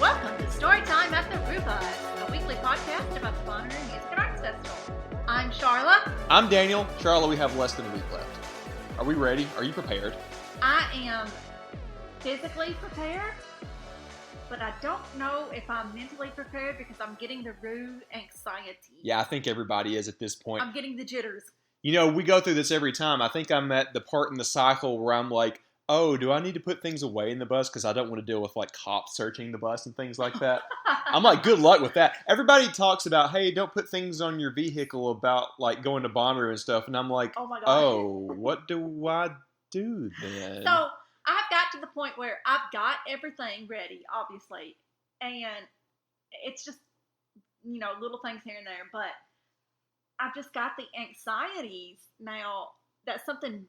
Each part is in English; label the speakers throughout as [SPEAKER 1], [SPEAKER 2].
[SPEAKER 1] Welcome to Storytime at the Rubus, a weekly podcast about the Bonnaroo Music and Arts Festival. I'm Charla.
[SPEAKER 2] I'm Daniel. Charla, we have less than a week left. Are we ready? Are you prepared?
[SPEAKER 1] I am physically prepared, but I don't know if I'm mentally prepared because I'm getting the rude anxiety.
[SPEAKER 2] Yeah, I think everybody is at this point.
[SPEAKER 1] I'm getting the jitters.
[SPEAKER 2] You know, we go through this every time. I think I'm at the part in the cycle where I'm like, oh, do I need to put things away in the bus because I don't want to deal with like cops searching the bus and things like that? I'm like, good luck with that. Everybody talks about, hey, don't put things on your vehicle about like going to Bonnaroo and stuff. And I'm like,
[SPEAKER 1] oh my God.
[SPEAKER 2] Oh, what do I do then?
[SPEAKER 1] So I've got to the point where I've got everything ready, obviously. And it's just, you know, little things here and there. But I've just got the anxieties now that something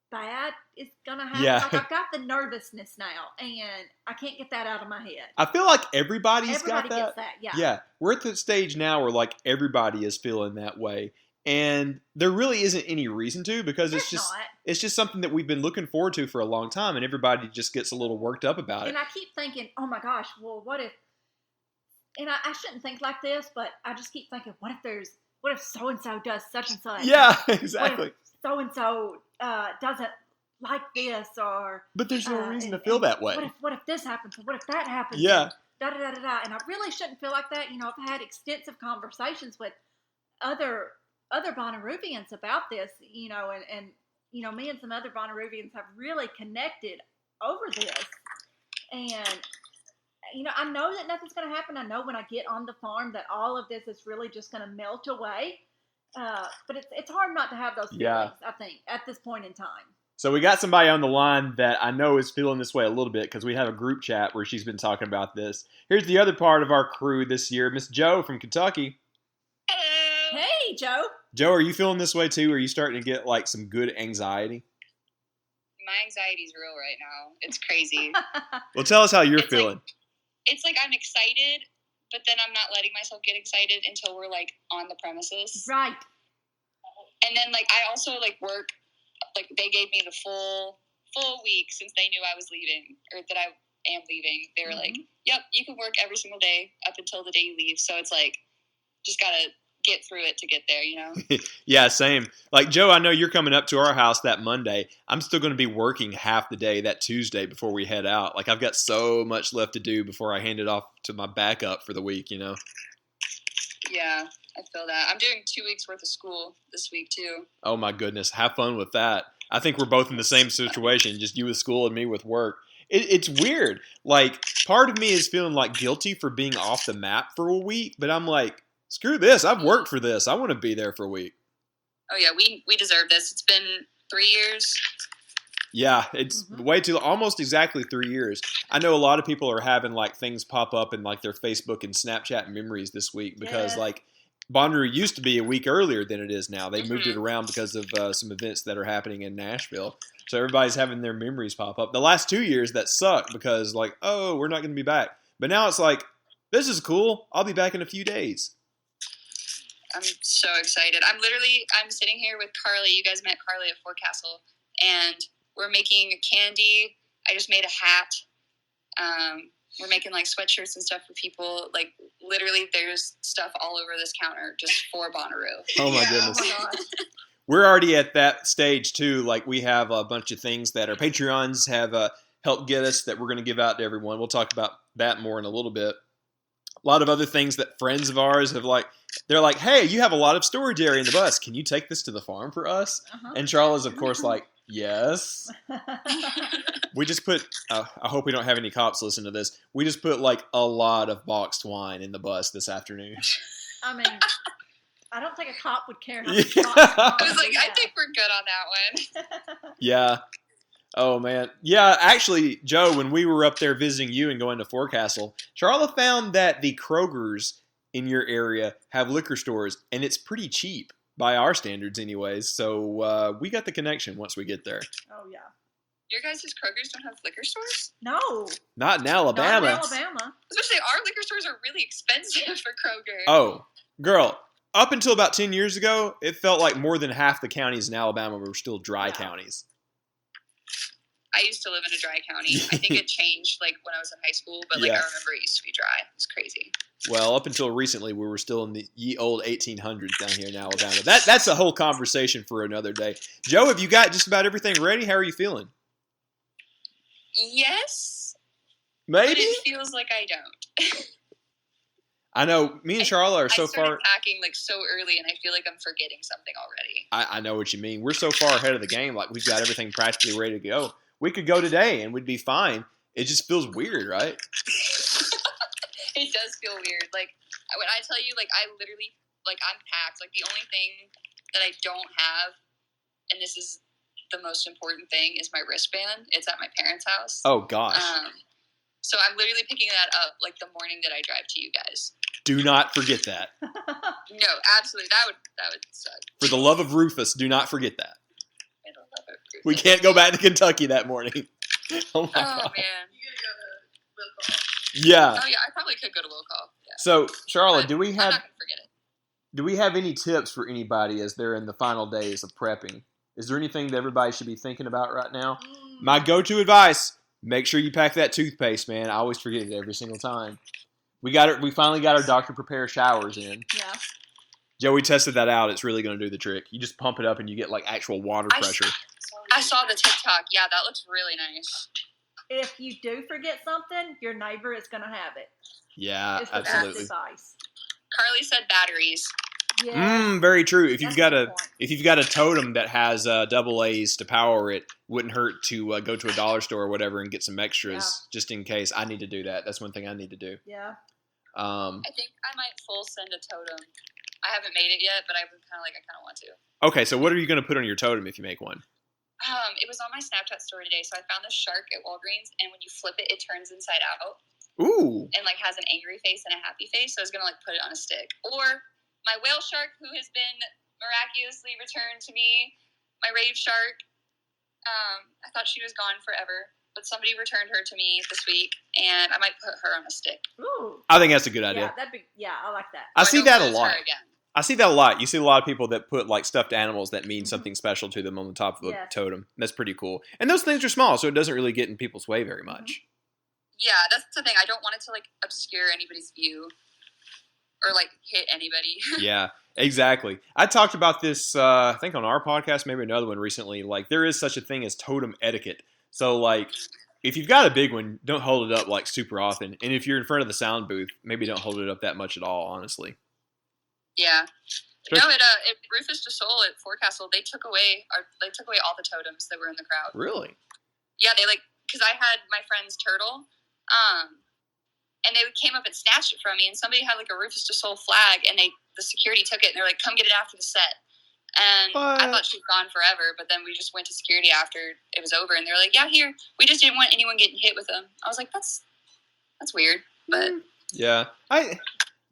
[SPEAKER 1] bad is gonna happen.
[SPEAKER 2] Yeah.
[SPEAKER 1] Like I've got the nervousness now, and I can't get that out of my head.
[SPEAKER 2] I feel like everybody
[SPEAKER 1] gets that. Yeah.
[SPEAKER 2] We're at the stage now where like everybody is feeling that way, and there really isn't any reason to because it's just something that we've been looking forward to for a long time, and everybody just gets a little worked up about it.
[SPEAKER 1] And I keep thinking, oh my gosh, well, what if? And I shouldn't think like this, but I just keep thinking, what if so and so does such and such?
[SPEAKER 2] Yeah, exactly.
[SPEAKER 1] So and so doesn't like this, or
[SPEAKER 2] but there's no reason to feel that way.
[SPEAKER 1] What if this happens? Or what if that happens?
[SPEAKER 2] Yeah.
[SPEAKER 1] And and I really shouldn't feel like that. You know, I've had extensive conversations with other Bonnaroovians about this. You know, and you know, me and some other Bonnaroovians have really connected over this. And you know, I know that nothing's going to happen. I know when I get on the farm that all of this is really just going to melt away. But it's hard not to have those feelings, I think, at this point in time.
[SPEAKER 2] So we got somebody on the line that I know is feeling this way a little bit because we have a group chat where she's been talking about this. Here's the other part of our crew this year, Miss Jo from Kentucky.
[SPEAKER 3] Hello.
[SPEAKER 1] Hey, Joe.
[SPEAKER 2] Jo, are you feeling this way too? Are you starting to get like some good anxiety?
[SPEAKER 3] My anxiety's real right now. It's crazy.
[SPEAKER 2] Well, tell us how you're feeling.
[SPEAKER 3] It's like I'm excited, but then I'm not letting myself get excited until we're like on the premises.
[SPEAKER 1] Right.
[SPEAKER 3] And then like I also like work, like they gave me the full week since they knew I was leaving or that I am leaving. They were like, yep, you can work every single day up until the day you leave. So it's like, just gotta get through it to get there, you know?
[SPEAKER 2] Yeah, same. Like, Jo, I know you're coming up to our house that Monday. I'm still going to be working half the day that Tuesday before we head out. Like, I've got so much left to do before I hand it off to my backup for the week, you know?
[SPEAKER 3] Yeah, I feel that. I'm doing 2 weeks worth of school this week, too.
[SPEAKER 2] Oh, my goodness. Have fun with that. I think we're both in the same situation, just you with school and me with work. It's weird. Like, part of me is feeling, like, guilty for being off the map for a week, but I'm like, screw this. I've worked for this. I want to be there for a week.
[SPEAKER 3] Oh, yeah. We deserve this. It's been 3 years.
[SPEAKER 2] Yeah, it's way too, almost exactly 3 years. I know a lot of people are having like things pop up in like their Facebook and Snapchat memories this week because like Bonnaroo used to be a week earlier than it is now. They moved it around because of some events that are happening in Nashville. So everybody's having their memories pop up. The last 2 years that sucked because like, oh, we're not going to be back. But now it's like, this is cool. I'll be back in a few days.
[SPEAKER 3] I'm so excited. I'm sitting here with Carly. You guys met Carly at Forecastle, and we're making candy. I just made a hat. We're making like sweatshirts and stuff for people. Like literally, there's stuff all over this counter just for Bonnaroo.
[SPEAKER 2] Oh my goodness.
[SPEAKER 1] Oh my God.
[SPEAKER 2] We're already at that stage too. Like we have a bunch of things that our Patreons have helped get us that we're going to give out to everyone. We'll talk about that more in a little bit. A lot of other things that friends of ours have like, they're like, hey, you have a lot of storage area in the bus. Can you take this to the farm for us? And Charles, of course, like, yes. We just put, I hope we don't have any cops listen to this. We just put like a lot of boxed wine in the bus this afternoon.
[SPEAKER 1] I mean, I don't think a cop would care.
[SPEAKER 3] I was like, I think we're good on that one.
[SPEAKER 2] Yeah. Oh, man. Yeah, actually, Jo, when we were up there visiting you and going to Forecastle, Charlotte found that the Kroger's in your area have liquor stores, and it's pretty cheap by our standards anyways. So we got the connection once we get there.
[SPEAKER 1] Oh, yeah.
[SPEAKER 3] Your guys' Kroger's don't have liquor stores?
[SPEAKER 1] No.
[SPEAKER 2] Not in Alabama.
[SPEAKER 1] Not in Alabama.
[SPEAKER 3] Especially our liquor stores are really expensive for Kroger.
[SPEAKER 2] Oh, girl. Up until about 10 years ago, it felt like more than half the counties in Alabama were still dry counties.
[SPEAKER 3] I used to live in a dry county. I think it changed like when I was in high school, but like I remember it used to be dry. It's crazy.
[SPEAKER 2] Well, up until recently, we were still in the ye old 1800s down here in Alabama. That's a whole conversation for another day. Joe, have you got just about everything ready? How are you feeling?
[SPEAKER 3] Yes.
[SPEAKER 2] Maybe?
[SPEAKER 3] But it feels like I don't.
[SPEAKER 2] I know. Me and Charlotte are so far.
[SPEAKER 3] I started packing like so early, and I feel like I'm forgetting something already.
[SPEAKER 2] I know what you mean. We're so far ahead of the game. Like, we've got everything practically ready to go. We could go today, and we'd be fine. It just feels weird, right?
[SPEAKER 3] It does feel weird. Like, when I tell you, like, I literally, like, I'm packed. Like, the only thing that I don't have, and this is the most important thing, is my wristband. It's at my parents' house.
[SPEAKER 2] Oh, gosh.
[SPEAKER 3] So I'm literally picking that up, like, the morning that I drive to you guys.
[SPEAKER 2] Do not forget that.
[SPEAKER 3] No, absolutely. That would suck.
[SPEAKER 2] For the love of Rufus, do not forget that.
[SPEAKER 3] I don't love it. Rufus.
[SPEAKER 2] We can't go back to Kentucky that morning. Oh, my God.
[SPEAKER 3] Man.
[SPEAKER 2] Yeah.
[SPEAKER 3] Oh, yeah, I probably could go to will call. Yeah.
[SPEAKER 2] So, Charlotte,
[SPEAKER 3] I'm not going to forget it.
[SPEAKER 2] Do we have any tips for anybody as they're in the final days of prepping? Is there anything that everybody should be thinking about right now? My go-to advice, make sure you pack that toothpaste, man. I always forget it every single time. We finally got our Dr. Prepare showers in.
[SPEAKER 1] Yeah.
[SPEAKER 2] Joey tested that out. It's really going to do the trick. You just pump it up and you get like actual water pressure.
[SPEAKER 3] I saw the TikTok. Yeah, that looks really nice.
[SPEAKER 1] If you do forget something, your neighbor is going to have it.
[SPEAKER 2] Yeah,
[SPEAKER 1] It's the best
[SPEAKER 2] absolutely.
[SPEAKER 1] advice.
[SPEAKER 3] Carly said batteries.
[SPEAKER 1] Yeah.
[SPEAKER 2] Very true. If you've got
[SPEAKER 1] That's a good point.
[SPEAKER 2] if you've got a totem that has double A's to power it, wouldn't hurt to go to a dollar store or whatever and get some extras just in case. I need to do that. That's one thing I need to do.
[SPEAKER 1] Yeah.
[SPEAKER 3] I think I might full send a totem. I haven't made it yet, but I kind of want to.
[SPEAKER 2] Okay, so what are you going to put on your totem if you make one?
[SPEAKER 3] It was on my Snapchat story today, so I found this shark at Walgreens, and when you flip it, it turns inside out.
[SPEAKER 2] Ooh.
[SPEAKER 3] And like has an angry face and a happy face, so I was gonna like put it on a stick. Or my whale shark, who has been miraculously returned to me, my rave shark. I thought she was gone forever, but somebody returned her to me this week, and I might put her on a stick.
[SPEAKER 1] Ooh.
[SPEAKER 2] I think that's a good idea.
[SPEAKER 1] I like that.
[SPEAKER 2] I see that a
[SPEAKER 3] lose
[SPEAKER 2] lot.
[SPEAKER 3] her again.
[SPEAKER 2] I see that a lot. You see a lot of people that put like stuffed animals that mean something special to them on the top of a totem. That's pretty cool. And those things are small, so it doesn't really get in people's way very much.
[SPEAKER 3] Yeah, that's the thing. I don't want it to like obscure anybody's view or like hit anybody.
[SPEAKER 2] Yeah, exactly. I talked about this, I think on our podcast, maybe another one recently. Like there is such a thing as totem etiquette. So like if you've got a big one, don't hold it up like super often. And if you're in front of the sound booth, maybe don't hold it up that much at all, honestly.
[SPEAKER 3] Yeah. No, at Rufus de Sol at Forecastle, they took away all the totems that were in the crowd.
[SPEAKER 2] Really?
[SPEAKER 3] Yeah, because I had my friend's turtle, and they came up and snatched it from me, and somebody had like a Rufus de Sol flag, and the security took it, and they're like, "Come get it after the set." And I thought she was gone forever, but then we just went to security after it was over, and they were like, "Yeah, here." We just didn't want anyone getting hit with them. I was like, "That's weird," but
[SPEAKER 2] yeah,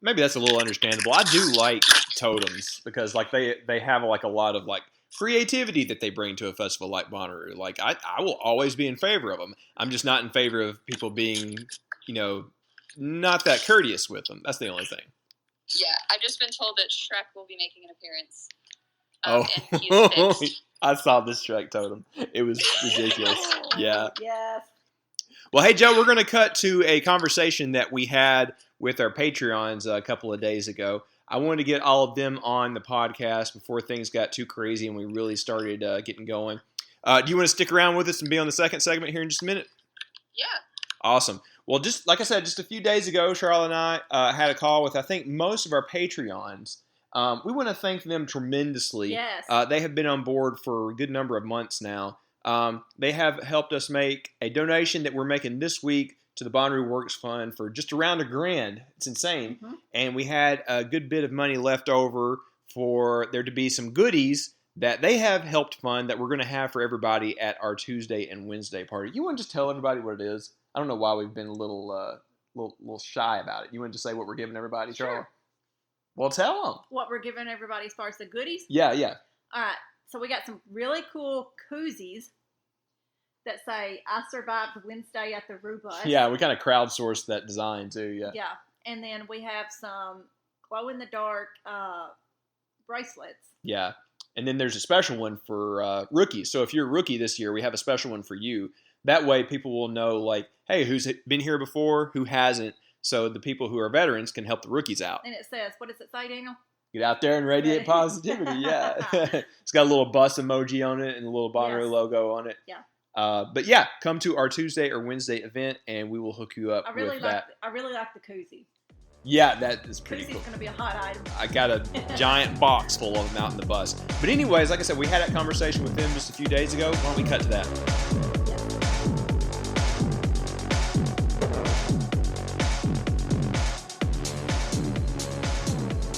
[SPEAKER 2] maybe that's a little understandable. I do like totems because like they have like a lot of like creativity that they bring to a festival like Bonnaroo. Like I will always be in favor of them. I'm just not in favor of people being, not that courteous with them. That's the only thing.
[SPEAKER 3] Yeah, I've just been told that Shrek will be making an appearance.
[SPEAKER 2] And he's fixed. I saw this Shrek totem. It was ridiculous. Yeah.
[SPEAKER 1] Yes.
[SPEAKER 2] Well, hey, Joe, we're going to cut to a conversation that we had with our Patreons a couple of days ago. I wanted to get all of them on the podcast before things got too crazy and we really started getting going. Do you want to stick around with us and be on the second segment here in just a minute?
[SPEAKER 3] Yeah.
[SPEAKER 2] Awesome. Well, just like I said, just a few days ago, Charlotte and I had a call with, I think, most of our Patreons. We want to thank them tremendously.
[SPEAKER 1] Yes.
[SPEAKER 2] They have been on board for a good number of months now. They have helped us make a donation that we're making this week to the Bonnaroo Works Fund for just around $1,000. It's insane. Mm-hmm. And we had a good bit of money left over for there to be some goodies that they have helped fund that we're going to have for everybody at our Tuesday and Wednesday party. You want to just tell everybody what it is? I don't know why we've been a little shy about it. You want to just say what we're giving everybody, Charlotte?
[SPEAKER 1] Sure.
[SPEAKER 2] Well, tell them.
[SPEAKER 1] What we're giving everybody as far as the goodies?
[SPEAKER 2] Yeah.
[SPEAKER 1] All right. So we got some really cool koozies that say, "I survived Wednesday at the Rubus."
[SPEAKER 2] Yeah, we kind of crowdsourced that design too, yeah.
[SPEAKER 1] Yeah. And then we have some glow-in-the-dark bracelets.
[SPEAKER 2] Yeah. And then there's a special one for rookies. So if you're a rookie this year, we have a special one for you. That way people will know, like, hey, who's been here before, who hasn't, so the people who are veterans can help the rookies out.
[SPEAKER 1] And it says, what does it say, Daniel?
[SPEAKER 2] Get out there and radiate positivity. Yeah. It's got a little bus emoji on it and a little Bonnaroo logo on it.
[SPEAKER 1] Yeah.
[SPEAKER 2] But yeah, come to our Tuesday or Wednesday event and we will hook you up with that.
[SPEAKER 1] I really like the koozie.
[SPEAKER 2] Yeah, that is pretty cool.
[SPEAKER 1] Koozie's going to be a hot item.
[SPEAKER 2] I got a giant box full of them out in the bus. But anyways, like I said, we had that conversation with him just a few days ago. Why don't we cut to that?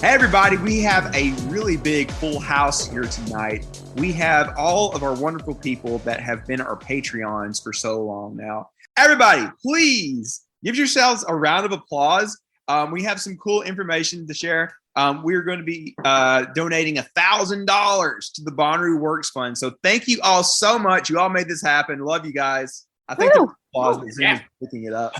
[SPEAKER 2] Hey everybody, we have a really big full house here tonight. We have all of our wonderful people that have been our Patreons for so long now. Everybody, please give yourselves a round of applause. We have some cool information to share. We're going to be donating $1,000 to the Bonnaroo Works Fund. So thank you all so much. You all made this happen. Love you guys. I think the applause, but Zoom is picking it up.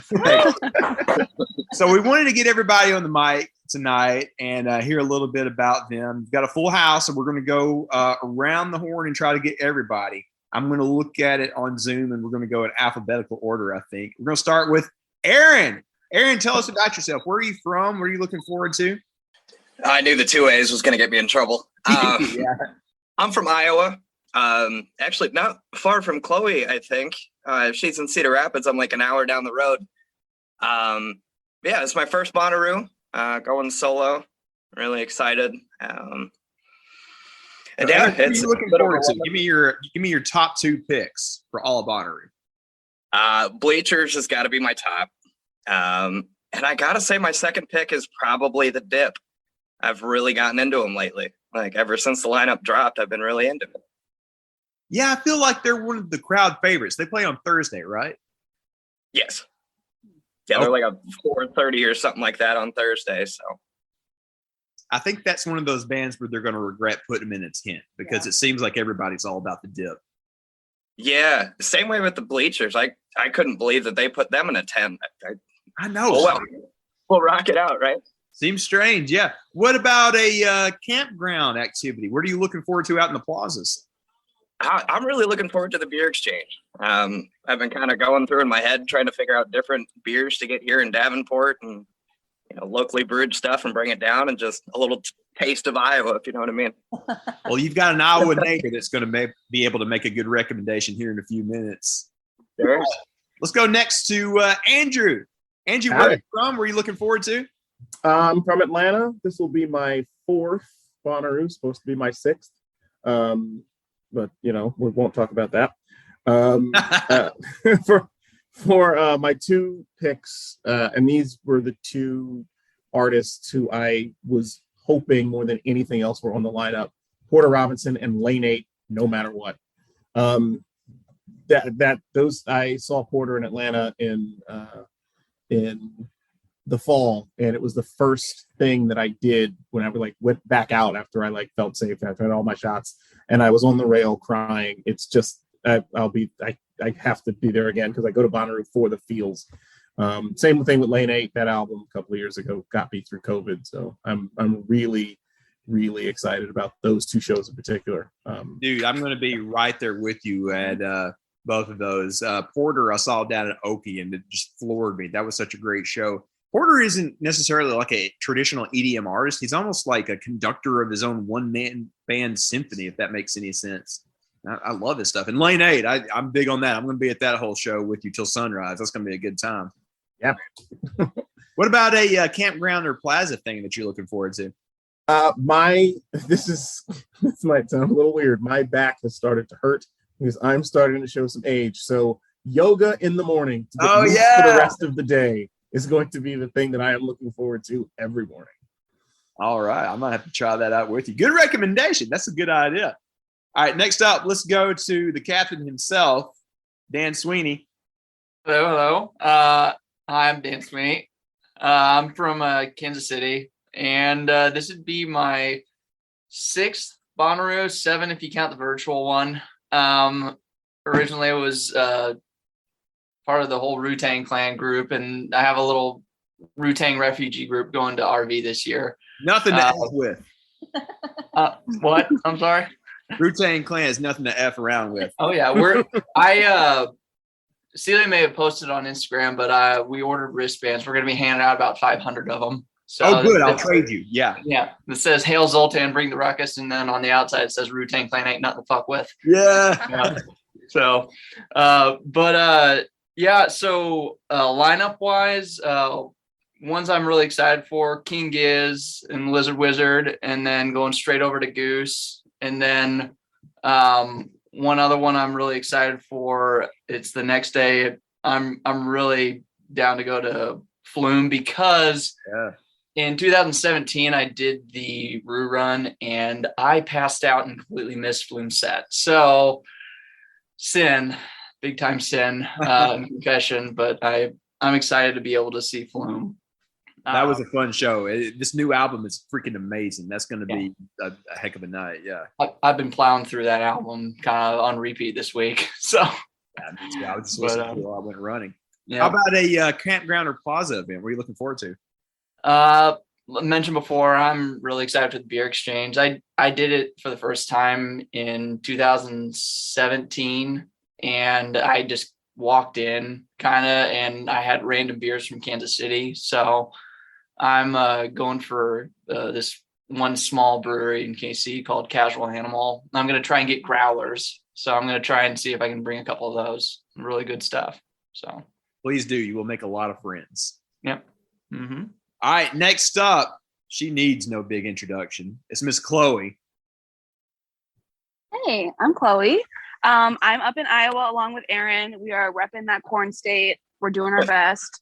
[SPEAKER 2] So we wanted to get everybody on the mic tonight and hear a little bit about them. We've got a full house, and we're going to go around the horn and try to get everybody. I'm going to look at it on Zoom, and we're going to go in alphabetical order, I think. We're going to start with Aaron. Aaron, tell us about yourself. Where are you from? What are you looking forward to?
[SPEAKER 4] I knew the 2 A's was going to get me in trouble.
[SPEAKER 2] Yeah.
[SPEAKER 4] I'm from Iowa. Actually, not far from Chloe, I think. If she's in Cedar Rapids, I'm like an hour down the road. Yeah, it's my first Bonnaroo. Going solo. Really excited. And yeah,
[SPEAKER 2] what are you looking forward to? Give me your top 2 picks for all of Bonnaroo.
[SPEAKER 4] Bleachers has got to be my top. And I gotta say, my second pick is probably the Dip. I've really gotten into them lately. Like ever since the lineup dropped, I've been really into it.
[SPEAKER 2] Yeah, I feel like they're one of the crowd favorites. They play on Thursday, right?
[SPEAKER 4] Yes. Yeah, they're like a 4:30 or something like that on Thursday. So
[SPEAKER 2] I think that's one of those bands where they're going to regret putting them in a tent because it seems like everybody's all about the Dip.
[SPEAKER 4] Yeah, same way with the Bleachers. I couldn't believe that they put them in a tent.
[SPEAKER 2] I know.
[SPEAKER 4] Well, we'll rock it out, right?
[SPEAKER 2] Seems strange, yeah. What about a campground activity? What are you looking forward to out in the plazas?
[SPEAKER 4] I'm really looking forward to the beer exchange. I've been kind of going through in my head trying to figure out different beers to get here in Davenport and locally brewed stuff and bring it down and just a little taste of Iowa, if you know what I mean.
[SPEAKER 2] Well, you've got an Iowa neighbor that's going to be able to make a good recommendation here in a few minutes.
[SPEAKER 4] Sure.
[SPEAKER 2] Let's go next to Andrew. Andrew, where are you from? Where are you looking forward to?
[SPEAKER 5] I'm from Atlanta. This will be my 4th Bonnaroo, supposed to be my 6th. But, we won't talk about that. For my 2 picks, and these were the 2 artists who I was hoping more than anything else were on the lineup, Porter Robinson and Lane 8, no matter what. I saw Porter in Atlanta in the fall, and it was the first thing that I did when I went back out after I felt safe after I had all my shots, and I was on the rail crying. It's just I have to be there again because I go to Bonnaroo for the feels. Same thing with Lane 8. That album a couple of years ago got me through COVID, so I'm really, really excited about those 2 shows in particular.
[SPEAKER 2] Dude, I'm going to be right there with you at both of those. Porter, I saw down at Oki, and it just floored me. That was such a great show. Porter isn't necessarily like a traditional EDM artist. He's almost like a conductor of his own one-man band symphony, if that makes any sense. I love his stuff. And Lane 8, I'm big on that. I'm going to be at that whole show with you till sunrise. That's going to be a good time.
[SPEAKER 5] Yeah.
[SPEAKER 2] What about a campground or plaza thing that you're looking forward to?
[SPEAKER 5] This might sound a little weird. My back has started to hurt because I'm starting to show some age. So yoga in the morning to get used for the rest of the day is going to be the thing that I am looking forward to every morning.
[SPEAKER 2] All right. I might have to try that out with you. Good recommendation. That's a good idea. All right. Next up, let's go to the captain himself, Dan Sweeney.
[SPEAKER 6] Hello. Hi, I'm Dan Sweeney. I'm from Kansas City, and this would be my 6th Bonnaroo, 7 if you count the virtual one. Originally, it was part of the whole Wu-Tang Clan group, and I have a little Wu-Tang refugee group going to RV this year.
[SPEAKER 2] Nothing to F with.
[SPEAKER 6] What? I'm sorry?
[SPEAKER 2] Wu-Tang Clan is nothing to F around with.
[SPEAKER 6] Oh, yeah. Celia may have posted on Instagram, but we ordered wristbands. We're going to be handing out about 500 of them. So
[SPEAKER 2] good. I'll trade you. Yeah.
[SPEAKER 6] Yeah. It says Hail Zoltan, bring the ruckus. And then on the outside, it says Wu-Tang Clan ain't nothing to fuck with.
[SPEAKER 2] Yeah.
[SPEAKER 6] So, yeah. So lineup wise, ones I'm really excited for, King Giz and Lizard Wizard, and then going straight over to Goose. And then one other one I'm really excited for, it's the next day. I'm really down to go to Flume because in 2017 I did the Rue Run and I passed out and completely missed Flume set. So sin, big time sin, confession, but I'm excited to be able to see Flume.
[SPEAKER 2] That was a fun show. This new album is freaking amazing. That's going to be a heck of a night. Yeah.
[SPEAKER 6] I've been plowing through that album kind of on repeat this week. So
[SPEAKER 2] I was just listening to it while I went running.
[SPEAKER 6] Yeah.
[SPEAKER 2] How about a campground or plaza event? What are you looking forward to?
[SPEAKER 6] Mentioned before, I'm really excited for the beer exchange. I did it for the first time in 2017 and I just walked in kind of, and I had random beers from Kansas City. So I'm going for this one small brewery in KC called Casual Animal. I'm going to try and get growlers. So I'm going to try and see if I can bring a couple of those. Really good stuff. So
[SPEAKER 2] please do. You will make a lot of friends.
[SPEAKER 6] Yep. Mm-hmm.
[SPEAKER 2] All right. Next up, she needs no big introduction. It's Miss Chloe.
[SPEAKER 7] Hey, I'm Chloe. I'm up in Iowa along with Aaron. We are repping that corn state. We're doing our best.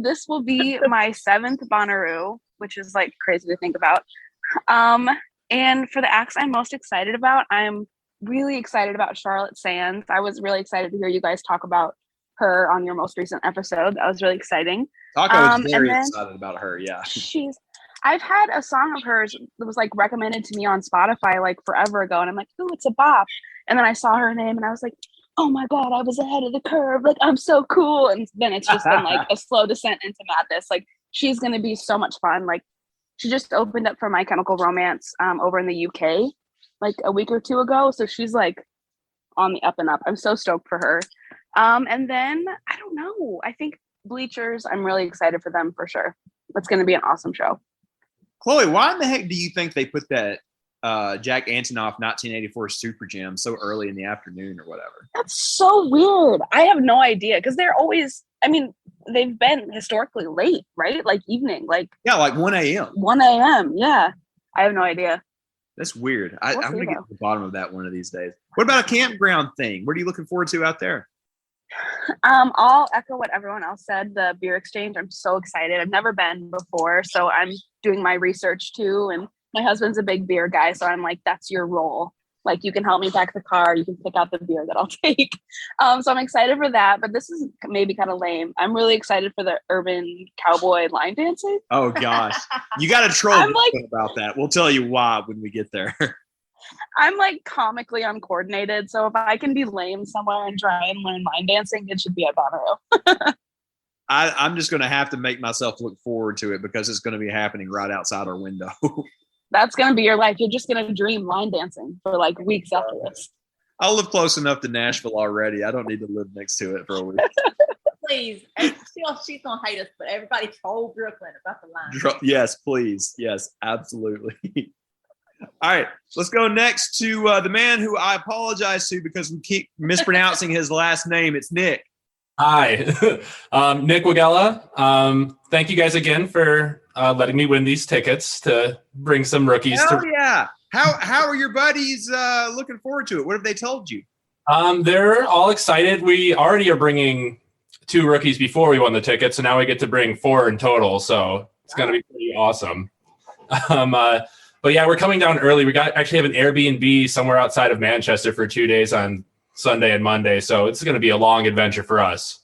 [SPEAKER 7] This will be my 7th Bonnaroo, which is like crazy to think about. And for the acts I'm most excited about, I'm really excited about Charlotte Sands. I was really excited to hear you guys talk about her on your most recent episode. That was really exciting.
[SPEAKER 2] Taco was very excited about her. Yeah.
[SPEAKER 7] I've had a song of hers that was like recommended to me on Spotify like forever ago. And I'm like, ooh, it's a bop. And then I saw her name and I was like, oh my God, I was ahead of the curve. Like, I'm so cool. And then it's just been like a slow descent into madness. Like, she's going to be so much fun. Like, she just opened up for My Chemical Romance over in the UK like a week or two ago. So she's like on the up and up. I'm so stoked for her. And then, I don't know. I think Bleachers, I'm really excited for them for sure. It's going to be an awesome show.
[SPEAKER 2] Chloe, why in the heck do you think they put that Jack Antonoff 1984 Super Jam so early in the afternoon or whatever?
[SPEAKER 7] That's so weird. I have no idea because they're always, I mean, they've been historically late, right? Like evening, like
[SPEAKER 2] 1 a.m.
[SPEAKER 7] 1 a.m. Yeah. I have no idea.
[SPEAKER 2] That's weird. I'm going to get to the bottom of that one of these days. What about a campground thing? What are you looking forward to out there?
[SPEAKER 7] I'll echo what everyone else said. The beer exchange, I'm so excited. I've never been before, so I'm doing my research too. And my husband's a big beer guy, so I'm like, that's your role. Like, you can help me pack the car. You can pick out the beer that I'll take. So I'm excited for that. But this is maybe kind of lame. I'm really excited for the urban cowboy line dancing.
[SPEAKER 2] Oh gosh, you got to troll about that. We'll tell you why when we get there.
[SPEAKER 7] I'm like comically uncoordinated, so if I can be lame somewhere and try and learn line dancing, it should be at Bonnaroo.
[SPEAKER 2] I'm just going to have to make myself look forward to it because it's going to be happening right outside our window.
[SPEAKER 7] That's going to be your life. You're just going to dream line dancing for like weeks after this.
[SPEAKER 2] I'll live close enough to Nashville already. I don't need to live next to it for a week.
[SPEAKER 1] Please. She's going to hate us, but everybody told Brooklyn about the line.
[SPEAKER 2] Yes, please. Yes, absolutely. All right, let's go next to the man who I apologize to because we keep mispronouncing his last name. It's Nick.
[SPEAKER 8] Hi, Nick Wagella. Thank you guys again for letting me win these tickets to bring some rookies.
[SPEAKER 2] Yeah. How are your buddies looking forward to it? What have they told you?
[SPEAKER 8] They're all excited. We already are bringing 2 rookies before we won the tickets, so now we get to bring 4 in total. So it's going to be pretty awesome. But yeah, we're coming down early. We actually have an Airbnb somewhere outside of Manchester for 2 days on Sunday and Monday. So it's going to be a long adventure for us.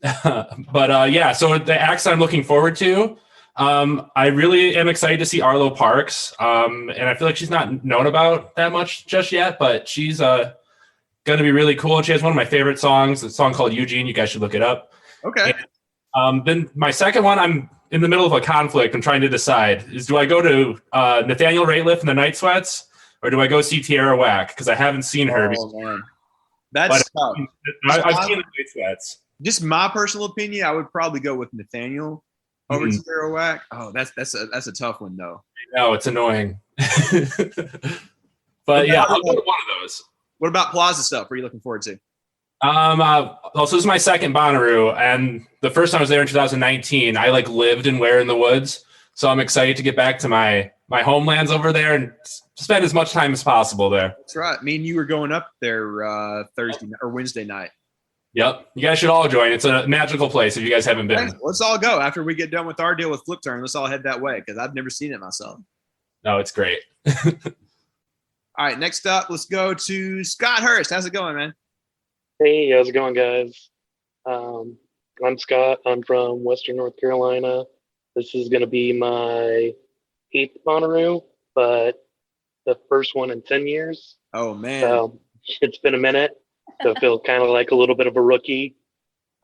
[SPEAKER 8] But yeah, so the acts I'm looking forward to, I really am excited to see Arlo Parks. And I feel like she's not known about that much just yet, but she's going to be really cool. And she has one of my favorite songs, a song called Eugene. You guys should look it up.
[SPEAKER 2] Okay.
[SPEAKER 8] And, then my second one, I'm in the middle of a conflict. I'm trying to decide do I go to Nathaniel Rateliff and the Night Sweats, or do I go see Tierra Whack? Because I haven't seen her before.
[SPEAKER 2] That's
[SPEAKER 8] But
[SPEAKER 2] tough.
[SPEAKER 8] I've seen the night sweats.
[SPEAKER 2] Just my personal opinion, I would probably go with Nathaniel over
[SPEAKER 8] Mhm.
[SPEAKER 2] Sarawak. Oh, that's a tough one though.
[SPEAKER 8] No, it's annoying. But yeah, I'll go to one of those.
[SPEAKER 2] What about Plaza stuff? What are you looking forward to?
[SPEAKER 8] So this is my second Bonnaroo, and the first time I was there in 2019, I like lived in Ware in the Woods. So I'm excited to get back to my homelands over there and spend as much time as possible there.
[SPEAKER 2] That's right. Me and you were going up there Thursday or Wednesday night.
[SPEAKER 8] Yep. You guys should all join. It's a magical place if you guys haven't been.
[SPEAKER 2] Let's all go after we get done with our deal with Flip Turn. Let's all head that way because I've never seen it myself.
[SPEAKER 8] No, it's great.
[SPEAKER 2] All right, next up, let's go to Scott Hurst. How's it going, man?
[SPEAKER 9] Hey, how's it going, guys? I'm Scott. I'm from Western North Carolina. This is going to be my 8th Bonnaroo, but the first one in 10 years.
[SPEAKER 2] Oh, man.
[SPEAKER 9] So it's been a minute. So I feel kind of like a little bit of a rookie.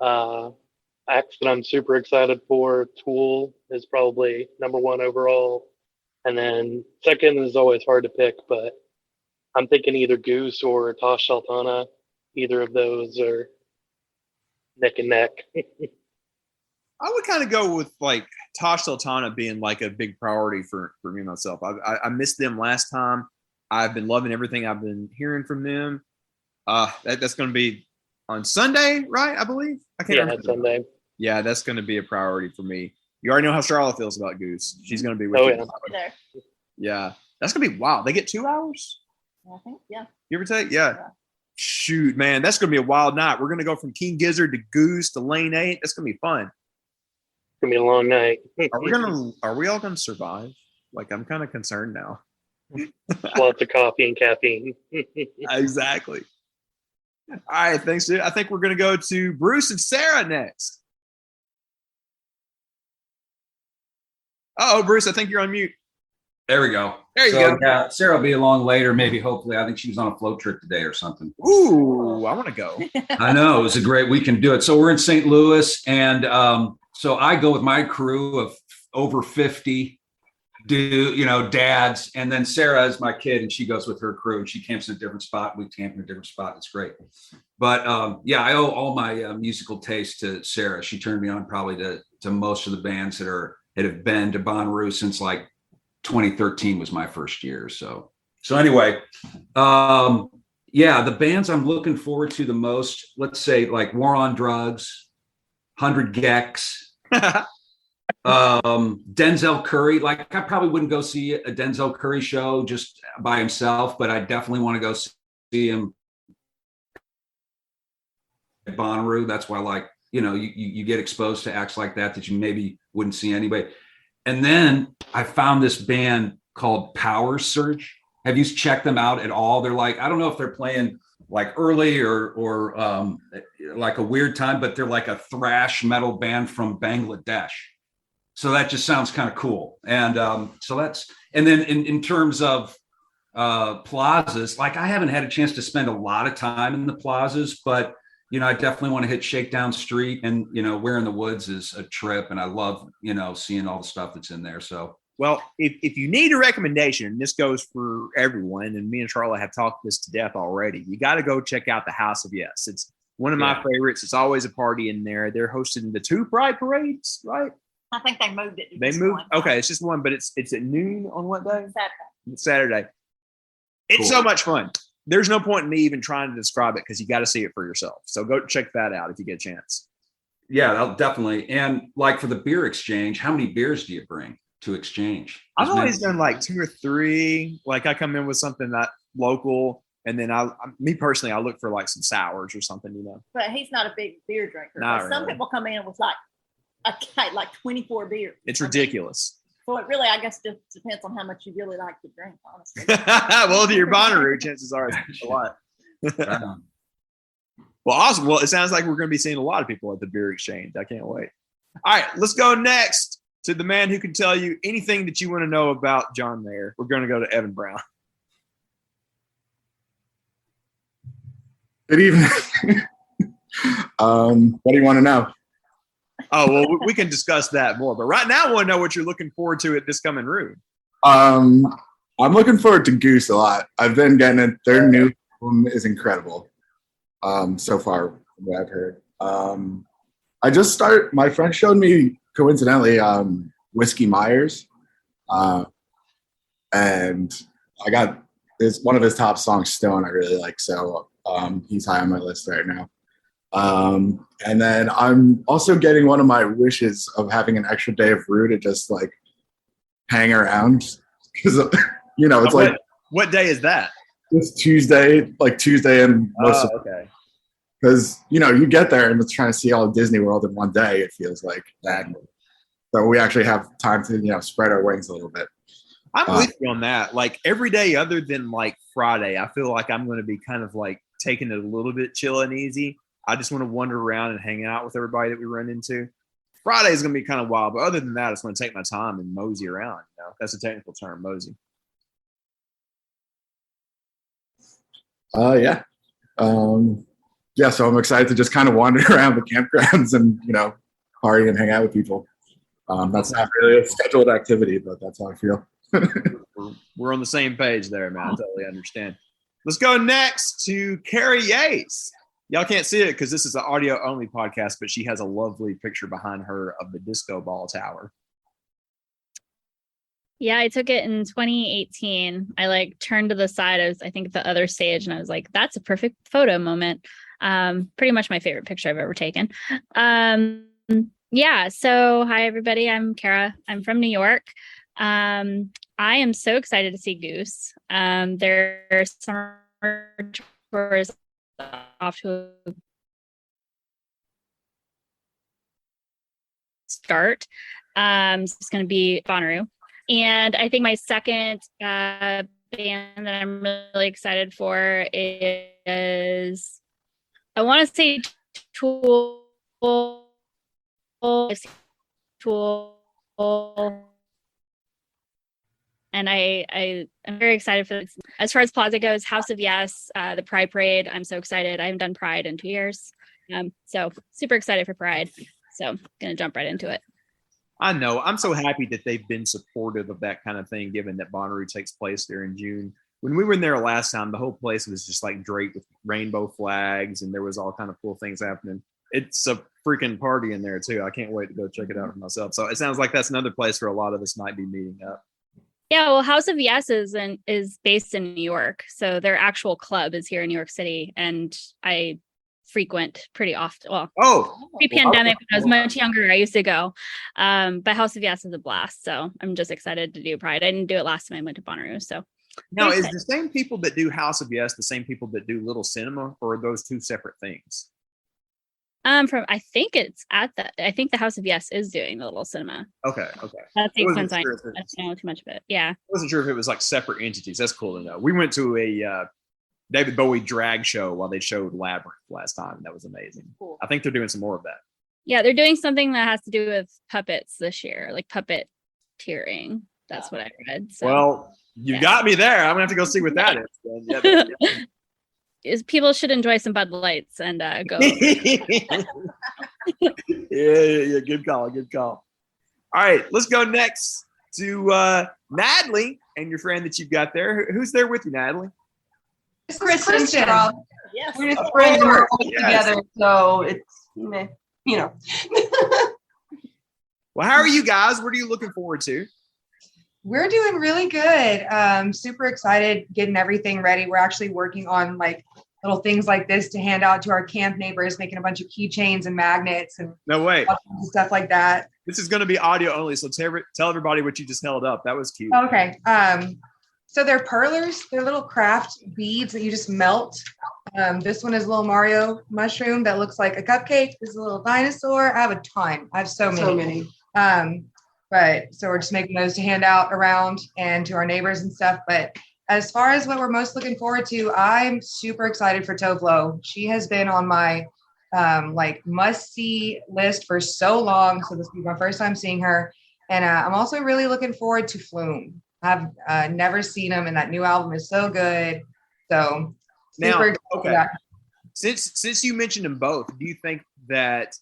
[SPEAKER 9] Acts that I'm super excited for, Tool is probably number 1 overall. And then second is always hard to pick, but I'm thinking either Goose or Tosh Sultana. Either of those are neck and neck.
[SPEAKER 2] I would kind of go with like Tosh Sultana being like a big priority for me myself. I missed them last time. I've been loving everything I've been hearing from them. That's going to be on Sunday, right? I believe. I can't remember.
[SPEAKER 9] Sunday.
[SPEAKER 2] Yeah, that's going to be a priority for me. You already know how Charlotte feels about Goose. She's going to be with you.
[SPEAKER 1] There.
[SPEAKER 2] Yeah, that's going to be wild. They get 2 hours?
[SPEAKER 1] I think, yeah.
[SPEAKER 2] Give or take? Yeah. Shoot, man, that's going to be a wild night. We're going to go from King Gizzard to Goose to Lane 8. That's going to be fun.
[SPEAKER 9] It's going to be a long night.
[SPEAKER 2] Are we all going to survive? Like, I'm kind of concerned now.
[SPEAKER 9] Lots of coffee and caffeine.
[SPEAKER 2] Exactly. All right, thanks, dude. I think we're going to go to Bruce and Sarah next. Uh-oh, Bruce, I think you're on mute.
[SPEAKER 10] There we go.
[SPEAKER 2] There you go.
[SPEAKER 10] Yeah, Sarah will be along later, maybe, hopefully. I think she was on a float trip today or something.
[SPEAKER 2] Ooh, I want to go.
[SPEAKER 10] I know. It was a great weekend to do it. So we're in St. Louis, and so I go with my crew of over 50 dads, and then Sarah is my kid, and she goes with her crew, and she camps in a different spot. We camp in a different spot. It's great. But I owe all my musical taste to Sarah. She turned me on probably to most of the bands that have been to Bonnaroo since like 2013 was my first year. So anyway, the bands I'm looking forward to the most, let's say like War on Drugs, 100 Gex, Denzel Curry. Like I probably wouldn't go see a Denzel Curry show just by himself, but I definitely want to go see him at Bonnaroo. That's why, like, you get exposed to acts like that you maybe wouldn't see anyway. And then I found this band called Power Surge. Have you checked them out at all? They're like, I don't know if they're playing like early or like a weird time, but they're like a thrash metal band from Bangladesh. So that just sounds kind of cool. And and then in terms of plazas, like I haven't had a chance to spend a lot of time in the plazas, but I definitely want to hit Shakedown Street, and Ware in the Woods is a trip, and I love seeing all the stuff that's in there. So,
[SPEAKER 2] well, if you need a recommendation, and this goes for everyone, and me and Charlotte have talked this to death already, you got to go check out the House of Yes. It's one of my favorites. It's always a party in there. They're hosting the 2 Pride parades, right?
[SPEAKER 1] I think they moved it.
[SPEAKER 2] They moved. Okay, it's just one, but it's at noon on what day?
[SPEAKER 1] Saturday.
[SPEAKER 2] Saturday. It's
[SPEAKER 10] Cool.
[SPEAKER 2] so much fun. There's no point in me even trying to describe it because you got to see it for yourself. So go check that out if you get a chance.
[SPEAKER 10] Yeah, that'll definitely. And like for the beer exchange, how many beers do you bring to exchange?
[SPEAKER 2] I've always done like 2 or 3. Like I come in with something that local, and then me personally, I look for like some sours or something,
[SPEAKER 1] But he's not a big beer drinker.
[SPEAKER 2] Not
[SPEAKER 1] Some
[SPEAKER 2] really.
[SPEAKER 1] people come in with like 24 beers.
[SPEAKER 2] It's ridiculous.
[SPEAKER 1] So it really, I guess, just depends on how much you really like to drink, honestly.
[SPEAKER 2] Well, if you're Bonnaroo, chances are it's a lot. Well, awesome. Well, it sounds like we're going to be seeing a lot of people at the beer exchange. I can't wait. All right, let's go next to the man who can tell you anything that you want to know about John Mayer. We're going to go to Evan Brown.
[SPEAKER 5] Good evening. What do you want to know?
[SPEAKER 2] Oh, well, we can discuss that more. But right now, I want to know what you're looking forward to at this coming Rood.
[SPEAKER 5] I'm looking forward to Goose a lot. I've been getting it. Their new album is incredible.
[SPEAKER 11] so far from what I've heard. My friend showed me coincidentally Whiskey Myers, and I got one of his top songs, Stone, I really like, so he's high on my list right now. And then I'm also getting one of my wishes of having an extra day of Rue to just like hang around, because it's like,
[SPEAKER 2] what day is that?
[SPEAKER 11] it's Tuesday and most of
[SPEAKER 2] okay.
[SPEAKER 11] because you get there and it's trying to see all of Disney World in one day, it feels like. So we actually have time to spread our wings a little bit.
[SPEAKER 2] I'm with you on that. Like every day other than like Friday, I feel like I'm going to be kind of like taking it a little bit chill and easy. I just want to wander around and hang out with everybody that we run into. Friday is going to be kind of wild, but other than that, it's going to take my time and mosey around. That's a technical term, mosey.
[SPEAKER 11] Yeah. So I'm excited to just kind of wander around the campgrounds and party and hang out with people. That's not really a scheduled activity, but that's how I feel.
[SPEAKER 2] We're on the same page there, man. I totally understand. Let's go next to Carrie Yates. Y'all can't see it because this is an audio only podcast, but she has a lovely picture behind her of the disco ball tower.
[SPEAKER 12] Yeah, I took it in 2018. I turned to the side. I think the other stage, and I was like, that's a perfect photo moment. Pretty much my favorite picture I've ever taken. Yeah. So hi, everybody. I'm Kara. I'm from New York. I am so excited to see Goose. There's summer tours off to a start. It's going to be Bonnaroo. And I think my second band that I'm really excited for is, I want to say Tool. And I'm very excited for this. As far as Plaza goes, House of Yes, the Pride Parade, I'm so excited. I haven't done Pride in 2 years. So super excited for Pride. So gonna jump right into it.
[SPEAKER 2] I know. I'm so happy that they've been supportive of that kind of thing, given that Bonnaroo takes place there in June. When we were in there last time, the whole place was just like draped with rainbow flags, and there was all kind of cool things happening. It's a freaking party in there too. I can't wait to go check it out for myself. So it sounds like that's another place where a lot of us might be meeting up.
[SPEAKER 12] Yeah, well, House of Yes is based in New York, so their actual club is here in New York City, and I frequent pretty often. Well, pre-pandemic, when I was much younger, I used to go. But House of Yes is a blast, so I'm just excited to do Pride. I didn't do it last time I went to Bonnaroo, so.
[SPEAKER 2] Now, is the same people that do House of Yes the same people that do Little Cinema, or are those two separate things?
[SPEAKER 12] I think the House of Yes is doing the Little Cinema.
[SPEAKER 2] Okay.
[SPEAKER 12] That's the extent I don't know too much of it. Yeah.
[SPEAKER 2] I wasn't sure if it was like separate entities. That's cool to know. We went to a David Bowie drag show while they showed Labyrinth last time. That was amazing. Cool. I think they're doing some more of that.
[SPEAKER 12] Yeah, they're doing something that has to do with puppets this year, like puppet tearing. That's what I read. So,
[SPEAKER 2] well, you got me there. I'm gonna have to go see what that is.
[SPEAKER 12] Is people should enjoy some Bud Lights and go.
[SPEAKER 2] Yeah. Good call. All right, let's go next to Natalie and your friend that you've got there. Who's there with you, Natalie?
[SPEAKER 13] It's Kristen.
[SPEAKER 14] Yes.
[SPEAKER 13] We're just friends and we're all together, so it's
[SPEAKER 2] Well, how are you guys? What are you looking forward to?
[SPEAKER 14] We're doing really good. Super excited getting everything ready. We're actually working on like little things like this to hand out to our camp neighbors, making a bunch of keychains and magnets and
[SPEAKER 2] no way
[SPEAKER 14] stuff like that.
[SPEAKER 2] This is going to be audio only, so tell everybody what you just held up. That was cute.
[SPEAKER 14] Okay. So they're perlers. They're little craft beads that you just melt. This one is a little Mario mushroom that looks like a cupcake. This is a little dinosaur. I have a ton. I have so many. But so we're just making those to hand out around and to our neighbors and stuff. But as far as what we're most looking forward to, I'm super excited for Tovlo. She has been on my must see list for so long. So this will be my first time seeing her. And I'm also really looking forward to Flume. I've never seen him, and that new album is so good. So super
[SPEAKER 2] okay. Since you mentioned them both, do you think that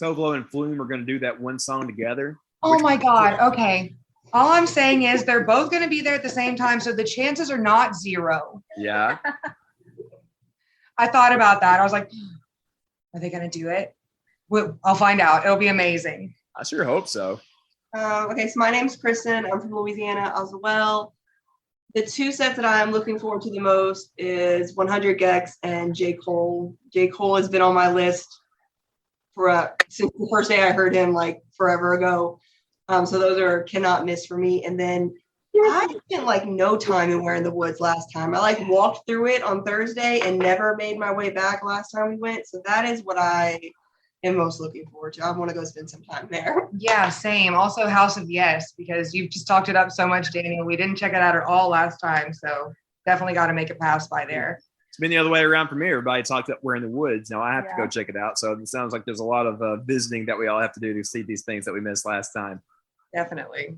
[SPEAKER 2] Tovlo and Flume are going to do that one song together?
[SPEAKER 14] Oh my God. Okay. All I'm saying is they're both going to be there at the same time. So the chances are not zero.
[SPEAKER 2] Yeah.
[SPEAKER 14] I thought about that. I was like, are they going to do it? I'll find out. It'll be amazing.
[SPEAKER 2] I sure hope so.
[SPEAKER 13] Okay, so my name's Kristen. I'm from Louisiana as well. The two sets that I'm looking forward to the most is 100 Gex and J. Cole. J. Cole has been on my list for since the first day I heard him, like forever ago. So those cannot miss for me. And then I spent like no time in Where in the Woods last time. I like walked through it on Thursday and never made my way back last time we went. So that is what I am most looking forward to. I want to go spend some time there.
[SPEAKER 14] Yeah, same. Also House of Yes, because you've just talked it up so much, Daniel. We didn't check it out at all last time. So definitely got to make a pass by there.
[SPEAKER 2] It's been the other way around for me. Everybody talked up We're in the Woods. Now I have to go check it out. So it sounds like there's a lot of visiting that we all have to do to see these things that we missed last time.
[SPEAKER 14] Definitely.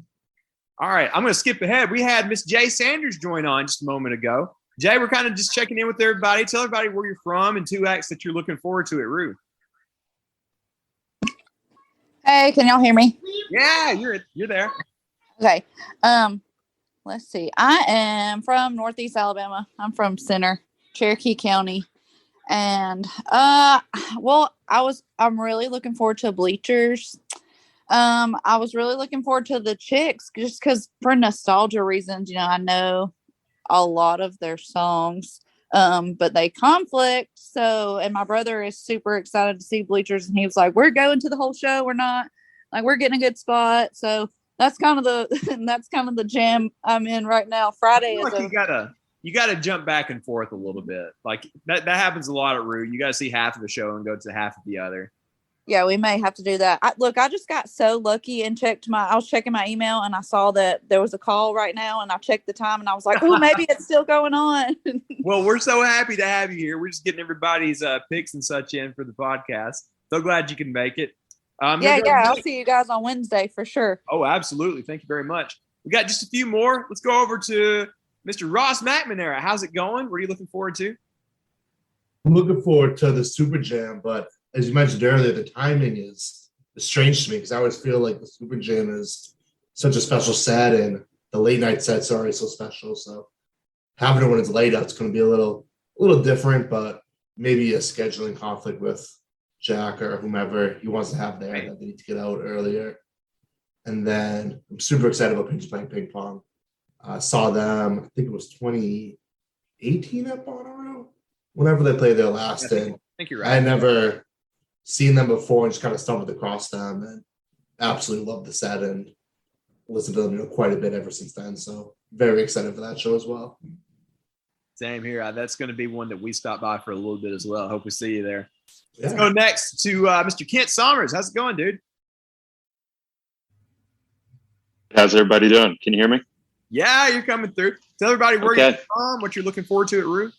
[SPEAKER 2] All right, I'm going to skip ahead. We had Miss Jay Sanders join on just a moment ago. Jay, we're kind of just checking in with everybody. Tell everybody where you're from and 2 acts that you're looking forward to at Rue.
[SPEAKER 15] Hey, can y'all hear me?
[SPEAKER 2] Yeah, you're there.
[SPEAKER 15] Okay. Let's see. I am from Northeast Alabama. I'm from Center, Cherokee County. And I'm really looking forward to Bleachers. I was really looking forward to the Chicks just because for nostalgia reasons, I know a lot of their songs. But they conflict. So, and my brother is super excited to see Bleachers, and he was like, "We're going to the whole show. We're not like we're getting a good spot." So that's kind of the jam I'm in right now. Friday is
[SPEAKER 2] you gotta jump back and forth a little bit. Like that happens a lot at Rue. You gotta see half of the show and go to half of the other.
[SPEAKER 15] Yeah, we may have to do that. I just got so lucky and I was checking my email and I saw that there was a call right now and I checked the time and I was like, oh, maybe it's still going on.
[SPEAKER 2] Well, we're so happy to have you here. We're just getting everybody's picks and such in for the podcast. So glad you can make it.
[SPEAKER 15] I'll see you guys on Wednesday for sure.
[SPEAKER 2] Oh, absolutely. Thank you very much. We got just a few more. Let's go over to Mr. Ross McNamara. How's it going? What are you looking forward to?
[SPEAKER 16] I'm looking forward to the Super Jam, but as you mentioned earlier, the timing is strange to me because I always feel like the Super Jam is such a special set and the late night sets are always so special. So having it when it's late out, it's going to be a little different, but maybe a scheduling conflict with Jack or whomever he wants to have there that they need to get out earlier. And then I'm super excited about Pinch playing ping pong. I saw them, I think it was 2018 at Bonnaroo, whenever they played their last. And
[SPEAKER 2] I think you're right.
[SPEAKER 16] I had never seen them before and just kind of stumbled across them and absolutely loved the set and listened to them quite a bit ever since then. So very excited for that show as well.
[SPEAKER 2] Same here. That's going to be one that we stop by for a little bit as well. Hope we see you there. Yeah. Let's go next to Mr. Kent Sommers. How's it going, dude?
[SPEAKER 17] How's everybody doing? Can you hear me?
[SPEAKER 2] Yeah, you're coming through. Tell everybody where you're from, what you're looking forward to at Rue.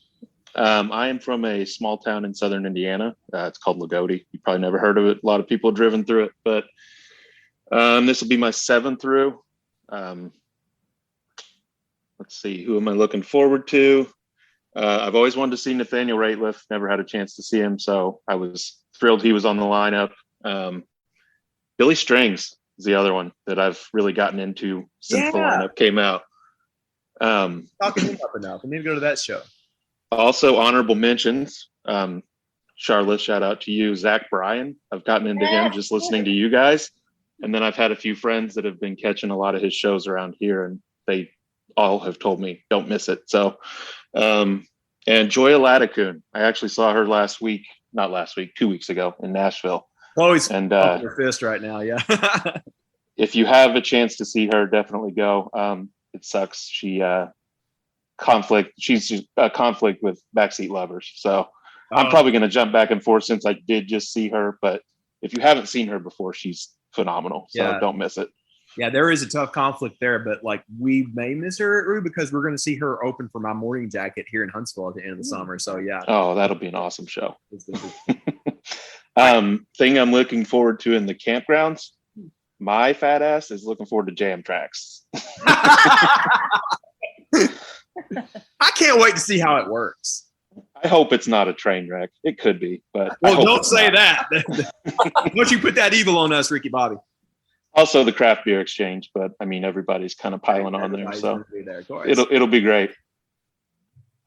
[SPEAKER 17] I am from a small town in southern Indiana. It's called Lagodi. You probably never heard of it. A lot of people have driven through it, but this will be my 7th Rue. Let's see, who am I looking forward to? I've always wanted to see Nathaniel Rateliff. Never had a chance to see him, so I was thrilled he was on the lineup. Billy Strings is the other one that I've really gotten into since the lineup came out.
[SPEAKER 2] Talking him up enough. I need to go to that show.
[SPEAKER 17] Also, honorable mentions. Charlotte, shout out to you. Zach Bryan. I've gotten into him just listening to you guys. And then I've had a few friends that have been catching a lot of his shows around here, and they all have told me don't miss it. So, and Joya Latticoon. I actually saw her 2 weeks ago in Nashville.
[SPEAKER 2] Chloe's
[SPEAKER 17] and
[SPEAKER 2] her fist right now. Yeah.
[SPEAKER 17] If you have a chance to see her, definitely go. It sucks. She's a conflict with Backseat Lovers. So I'm probably going to jump back and forth since I did just see her. But if you haven't seen her before, she's phenomenal. So don't miss it.
[SPEAKER 2] Yeah, there is a tough conflict there, but like we may miss her at Rue because we're going to see her open for My Morning Jacket here in Huntsville at the end of the summer. So yeah.
[SPEAKER 17] Oh, that'll be an awesome show. Thing I'm looking forward to in the campgrounds, my fat ass is looking forward to Jam Tracks.
[SPEAKER 2] I can't wait to see how it works.
[SPEAKER 17] I hope it's not a train wreck. It could be, but
[SPEAKER 2] don't say that. Don't you put that evil on us, Ricky Bobby.
[SPEAKER 17] Also the craft beer exchange, but I mean everybody's kind of piling on there, so it'll be great.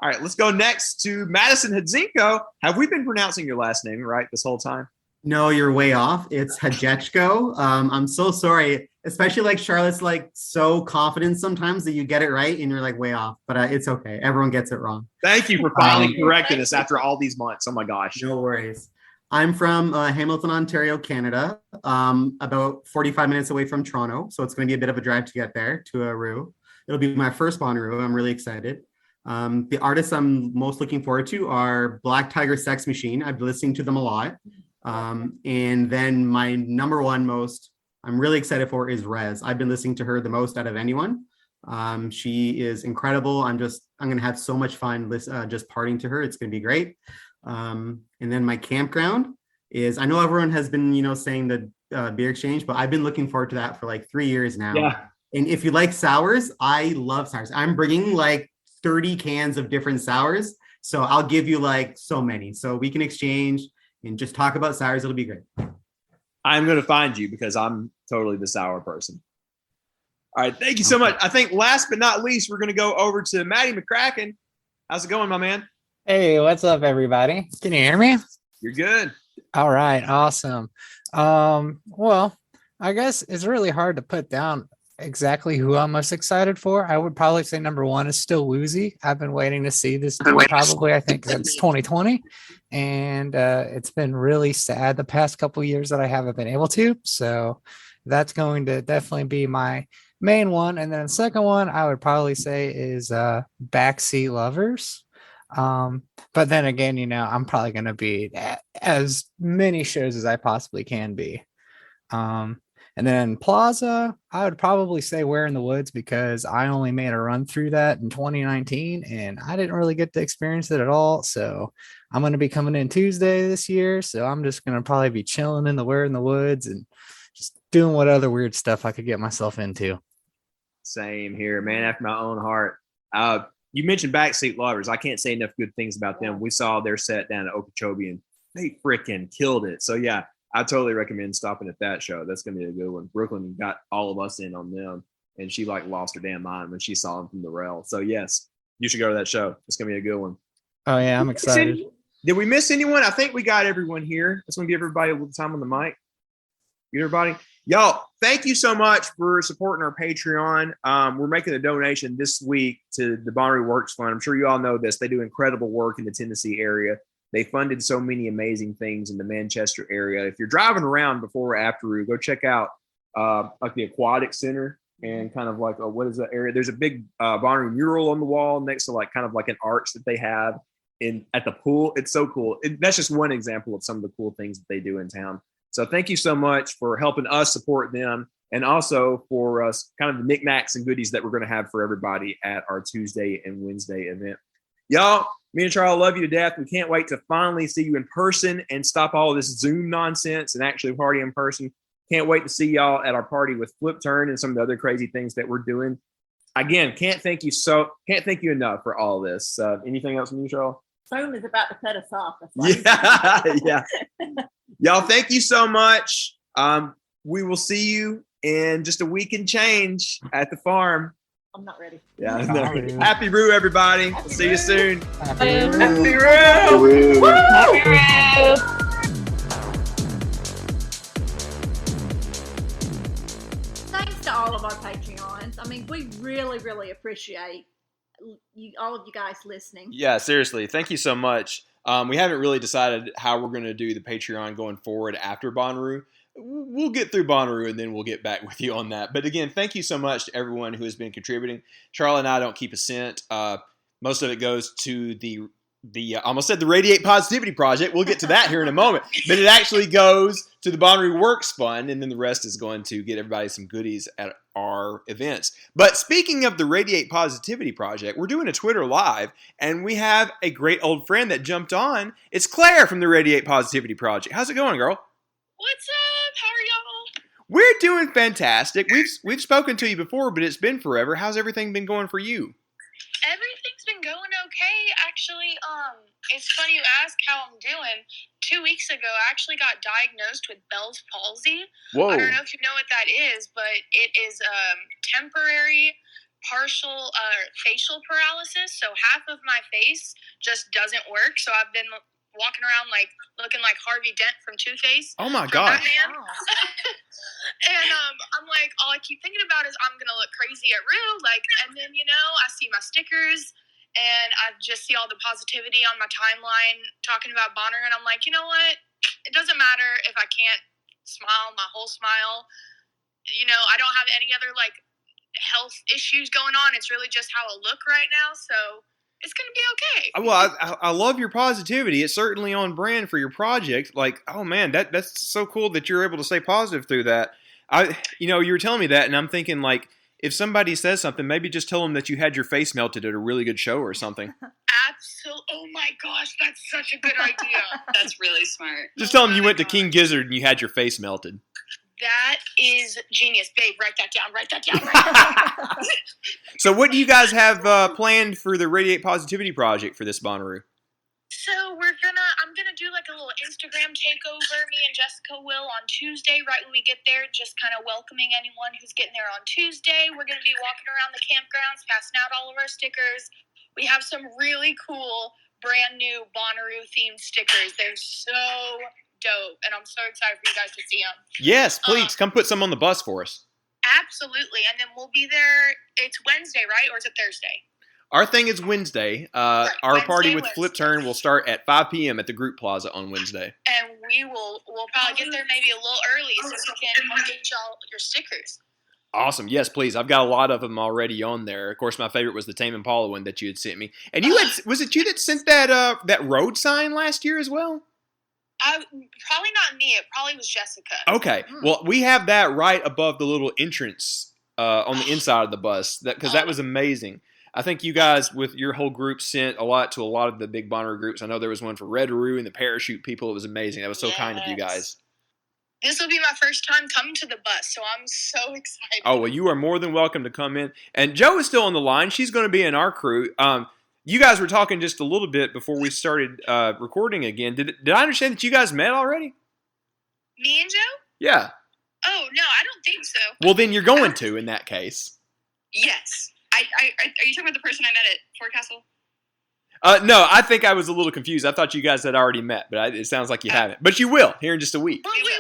[SPEAKER 2] All right, let's go next to Madison Hadzinko. Have we been pronouncing your last name right this whole time?
[SPEAKER 18] No, you're way off. It's Hajechko. I'm so sorry. Especially like Charlotte's like so confident sometimes that you get it right and you're like way off. But it's okay. Everyone gets it wrong.
[SPEAKER 2] Thank you for finally correcting us after all these months. Oh my gosh.
[SPEAKER 18] No worries. I'm from Hamilton, Ontario, Canada. About 45 minutes away from Toronto. So it's going to be a bit of a drive to get there to Rue. It'll be my first Bonnaroo. I'm really excited. The artists I'm most looking forward to are Black Tiger Sex Machine. I've been listening to them a lot. And then my number one most I'm really excited for is Rez. I've been listening to her the most out of anyone. She is incredible. I'm going to have so much fun just partying to her. It's going to be great. And then my campground is, I know everyone has been, saying the beer exchange, but I've been looking forward to that for like 3 years now.
[SPEAKER 2] Yeah.
[SPEAKER 18] And if you like sours, I love sours. I'm bringing like 30 cans of different sours. So I'll give you like so many. So we can exchange and just talk about sours. It'll be great.
[SPEAKER 2] I'm going to find you because I'm totally the sour person. All right. Thank you so much. I think last but not least, we're going to go over to Matty McCracken. How's it going, my man?
[SPEAKER 19] Hey, what's up, everybody? Can you hear me?
[SPEAKER 2] You're good.
[SPEAKER 19] All right. Awesome. Well, I guess it's really hard to put down exactly who I'm most excited for. I would probably say number one is still Woozy. I've been waiting to see this probably, I think, since 2020. And it's been really sad the past couple of years that I haven't been able to. So that's going to definitely be my main one. And then the second one I would probably say is Backseat Lovers. But then again, I'm probably going to be at as many shows as I possibly can be. And then Plaza, I would probably say Where in the Woods because I only made a run through that in 2019 and I didn't really get to experience it at all. So I'm going to be coming in Tuesday this year. So I'm just going to probably be chilling in the Where in the Woods and just doing what other weird stuff I could get myself into.
[SPEAKER 2] Same here, man. After my own heart. You mentioned Backseat Lovers. I can't say enough good things about them. We saw their set down at Okeechobee and they freaking killed it. So yeah, I totally recommend stopping at that show. That's going to be a good one. Brooklyn got all of us in on them, and she lost her damn mind when she saw them from the rail. So yes, you should go to that show. It's going to be a good one.
[SPEAKER 19] Oh yeah, I'm excited.
[SPEAKER 2] Did we miss anyone? I think we got everyone here. Let's give everybody a little time on the mic. Get everybody. Y'all, thank you so much for supporting our Patreon. We're making a donation this week to the Bonnaroo Works Fund. I'm sure you all know this. They do incredible work in the Tennessee area. They funded so many amazing things in the Manchester area. If you're driving around before or after Rue, go check out like the Aquatic Center and kind of like what is that area? There's a big Bonnaroo mural on the wall next to like kind of like an arch that they have at the pool. It's so cool. That's just one example of some of the cool things that they do in town. So thank you so much for helping us support them and also for us kind of the knickknacks and goodies that we're going to have for everybody at our Tuesday and Wednesday event. Y'all, me and Charles love you to death. We can't wait to finally see you in person and stop all of this Zoom nonsense and actually party in person. Can't wait to see y'all at our party with Flip Turn and some of the other crazy things that we're doing. Again, can't thank you enough for all this. Anything else from you, Charles?
[SPEAKER 1] Zoom is about to cut us off.
[SPEAKER 2] Yeah. Y'all, thank you so much. We will see you in just a week and change at the farm.
[SPEAKER 1] I'm not ready.
[SPEAKER 2] Yeah. Happy Rue, everybody. We'll see you soon.
[SPEAKER 1] Happy Rue.
[SPEAKER 2] Happy Rue.
[SPEAKER 1] Woo! Happy Rue. Thanks to all of our Patreons. I mean, we really, really appreciate all of you guys listening.
[SPEAKER 2] Yeah, seriously. Thank you so much. We haven't really decided how we're going to do the Patreon going forward after Bonnaroo. We'll get through Bonnaroo and then we'll get back with you on that. But again, thank you so much to everyone who has been contributing. Charlie and I don't keep a cent. Most of it goes to the I almost said the Radiate Positivity Project. We'll get to that here in a moment. But it actually goes to the Bonnaroo Works Fund, and then the rest is going to get everybody some goodies at our events. But speaking of the Radiate Positivity Project, we're doing a Twitter Live, and we have a great old friend that jumped on. It's Claire from the Radiate Positivity Project. How's it going, girl?
[SPEAKER 20] What's up? How are y'all?
[SPEAKER 2] We're doing fantastic. We've spoken to you before, but it's been forever. How's everything been going for you?
[SPEAKER 20] Everything's been going okay. Actually, it's funny you ask how I'm doing. 2 weeks ago, I actually got diagnosed with Bell's palsy.
[SPEAKER 2] Whoa.
[SPEAKER 20] I don't know if you know what that is, but it is temporary partial facial paralysis, so half of my face just doesn't work. So I've been walking around like looking like Harvey Dent from Two-Face.
[SPEAKER 2] Oh my gosh.
[SPEAKER 20] Batman. And I'm like, all I keep thinking about is I'm gonna look crazy at Rue, like, and then I see my stickers, and I just see all the positivity on my timeline talking about Bonner, and I'm like, you know what? It doesn't matter if I can't smile my whole smile. I don't have any other like health issues going on. It's really just how I look right now, so it's gonna be okay.
[SPEAKER 2] Well, I love your positivity. It's certainly on brand for your project. Like, oh man, that's so cool that you're able to stay positive through that. You were telling me that, and I'm thinking like, if somebody says something, maybe just tell them that you had your face melted at a really good show or something.
[SPEAKER 20] Absolutely. Oh my gosh, that's such a good idea.
[SPEAKER 3] That's really smart.
[SPEAKER 2] Just tell them you went to King Gizzard and you had your face melted.
[SPEAKER 20] That is genius, babe. Write that down. Write that down.
[SPEAKER 2] So, what do you guys have planned for the Radiate Positivity project for this Bonnaroo?
[SPEAKER 20] So I'm gonna do like a little Instagram takeover. Me and Jessica will on Tuesday, right when we get there, just kind of welcoming anyone who's getting there on Tuesday. We're gonna be walking around the campgrounds, passing out all of our stickers. We have some really cool, brand new Bonnaroo themed stickers. They're so dope, and I'm so excited for you guys to see them.
[SPEAKER 2] Yes, please come put some on the bus for us.
[SPEAKER 20] Absolutely, and then we'll be there. It's Wednesday, right, or is it Thursday?
[SPEAKER 2] Our thing is Wednesday. Our party with Flip Turn will start at 5 p.m. at the Group Plaza on Wednesday.
[SPEAKER 20] And we'll probably get there maybe a little early so we can get y'all your stickers.
[SPEAKER 2] Awesome. Yes, please. I've got a lot of them already on there. Of course, my favorite was the Tame Impala one that you had sent me. And was it you that sent that road sign last year as well?
[SPEAKER 20] Probably not me. It probably was Jessica.
[SPEAKER 2] Okay. Well, we have that right above the little entrance on the inside of the bus because that was amazing. I think you guys, with your whole group, sent a lot to a lot of the big Bonnaroo groups. I know there was one for Red Roo and the parachute people. It was amazing. That was so kind of you guys.
[SPEAKER 20] This will be my first time coming to the bus, so I'm so excited.
[SPEAKER 2] Oh, well, you are more than welcome to come in. And Jo is still on the line. She's going to be in our crew. You guys were talking just a little bit before we started recording again. Did I understand that you guys met already?
[SPEAKER 20] Me and Joe?
[SPEAKER 2] Yeah.
[SPEAKER 20] Oh, no, I don't think so.
[SPEAKER 2] Well, then you're going to in that case.
[SPEAKER 3] Yes. Are you talking about the person I met at Forecastle?
[SPEAKER 2] No, I think I was a little confused. I thought you guys had already met, but it sounds like you haven't. But you will here in just a week.
[SPEAKER 20] But we will, yes.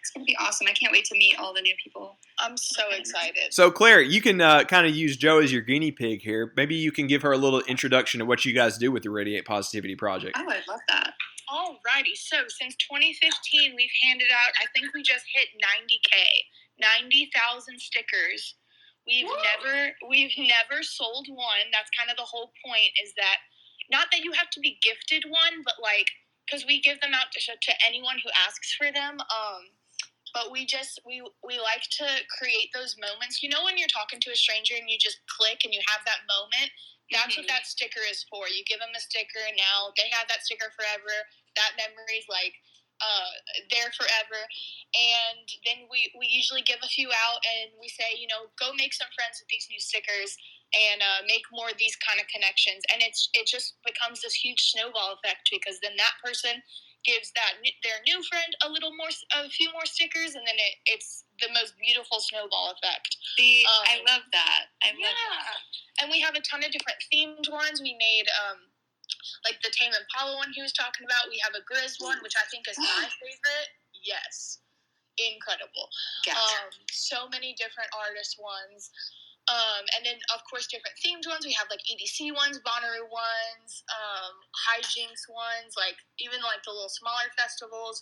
[SPEAKER 3] It's going to be awesome. I can't wait to meet all the new people.
[SPEAKER 20] I'm so excited.
[SPEAKER 2] So, Claire, you can kind of use Jo as your guinea pig here. Maybe you can give her a little introduction to what you guys do with the Radiate Positivity Project.
[SPEAKER 3] Oh, I love that.
[SPEAKER 20] Alrighty, so since 2015, we've handed out, I think we just hit 90,000 stickers. We've never sold one. That's kind of the whole point, is that not that you have to be gifted one, but like, because we give them out to anyone who asks for them. But we like to create those moments. You know, when you're talking to a stranger and you just click and you have that moment, that's what that sticker is for. You give them a sticker and now they have that sticker forever. That memory is like there forever. And then we usually give a few out and we say, you know, go make some friends with these new stickers and make more of these kind of connections. And it just becomes this huge snowball effect, because then that person gives their new friend a few more stickers, and then it's the most beautiful snowball effect.
[SPEAKER 3] I love that. I love that.
[SPEAKER 20] And we have a ton of different themed ones. We made like the Tame Impala one he was talking about. We have a Grizz one, which I think is my favorite. Yes. Incredible.
[SPEAKER 3] Gotcha.
[SPEAKER 20] So many different artist ones. And then, of course, different themed ones. We have, like, EDC ones, Bonnaroo ones, hijinks ones, like, even, like, the little smaller festivals.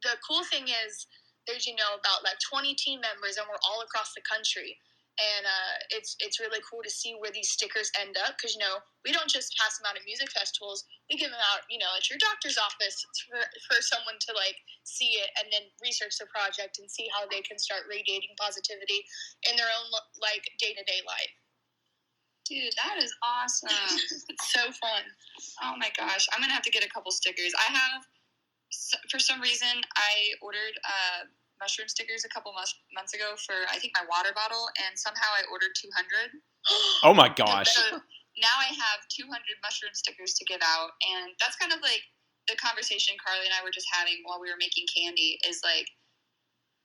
[SPEAKER 20] The cool thing is there's, about, like, 20 team members, and we're all across the country. And it's really cool to see where these stickers end up, because, we don't just pass them out at music festivals. We give them out, at your doctor's office for someone to, like, see it and then research the project and see how they can start radiating positivity in their own, like, day-to-day life.
[SPEAKER 3] Dude, that is awesome.
[SPEAKER 20] It's so fun.
[SPEAKER 3] Oh, my gosh. I'm going to have to get a couple stickers. For some reason, I ordered mushroom stickers a couple months ago for, I think, my water bottle, and somehow I ordered 200.
[SPEAKER 2] Oh my gosh.
[SPEAKER 3] So now I have 200 mushroom stickers to give out, and that's kind of like the conversation Carly and I were just having while we were making candy, is like,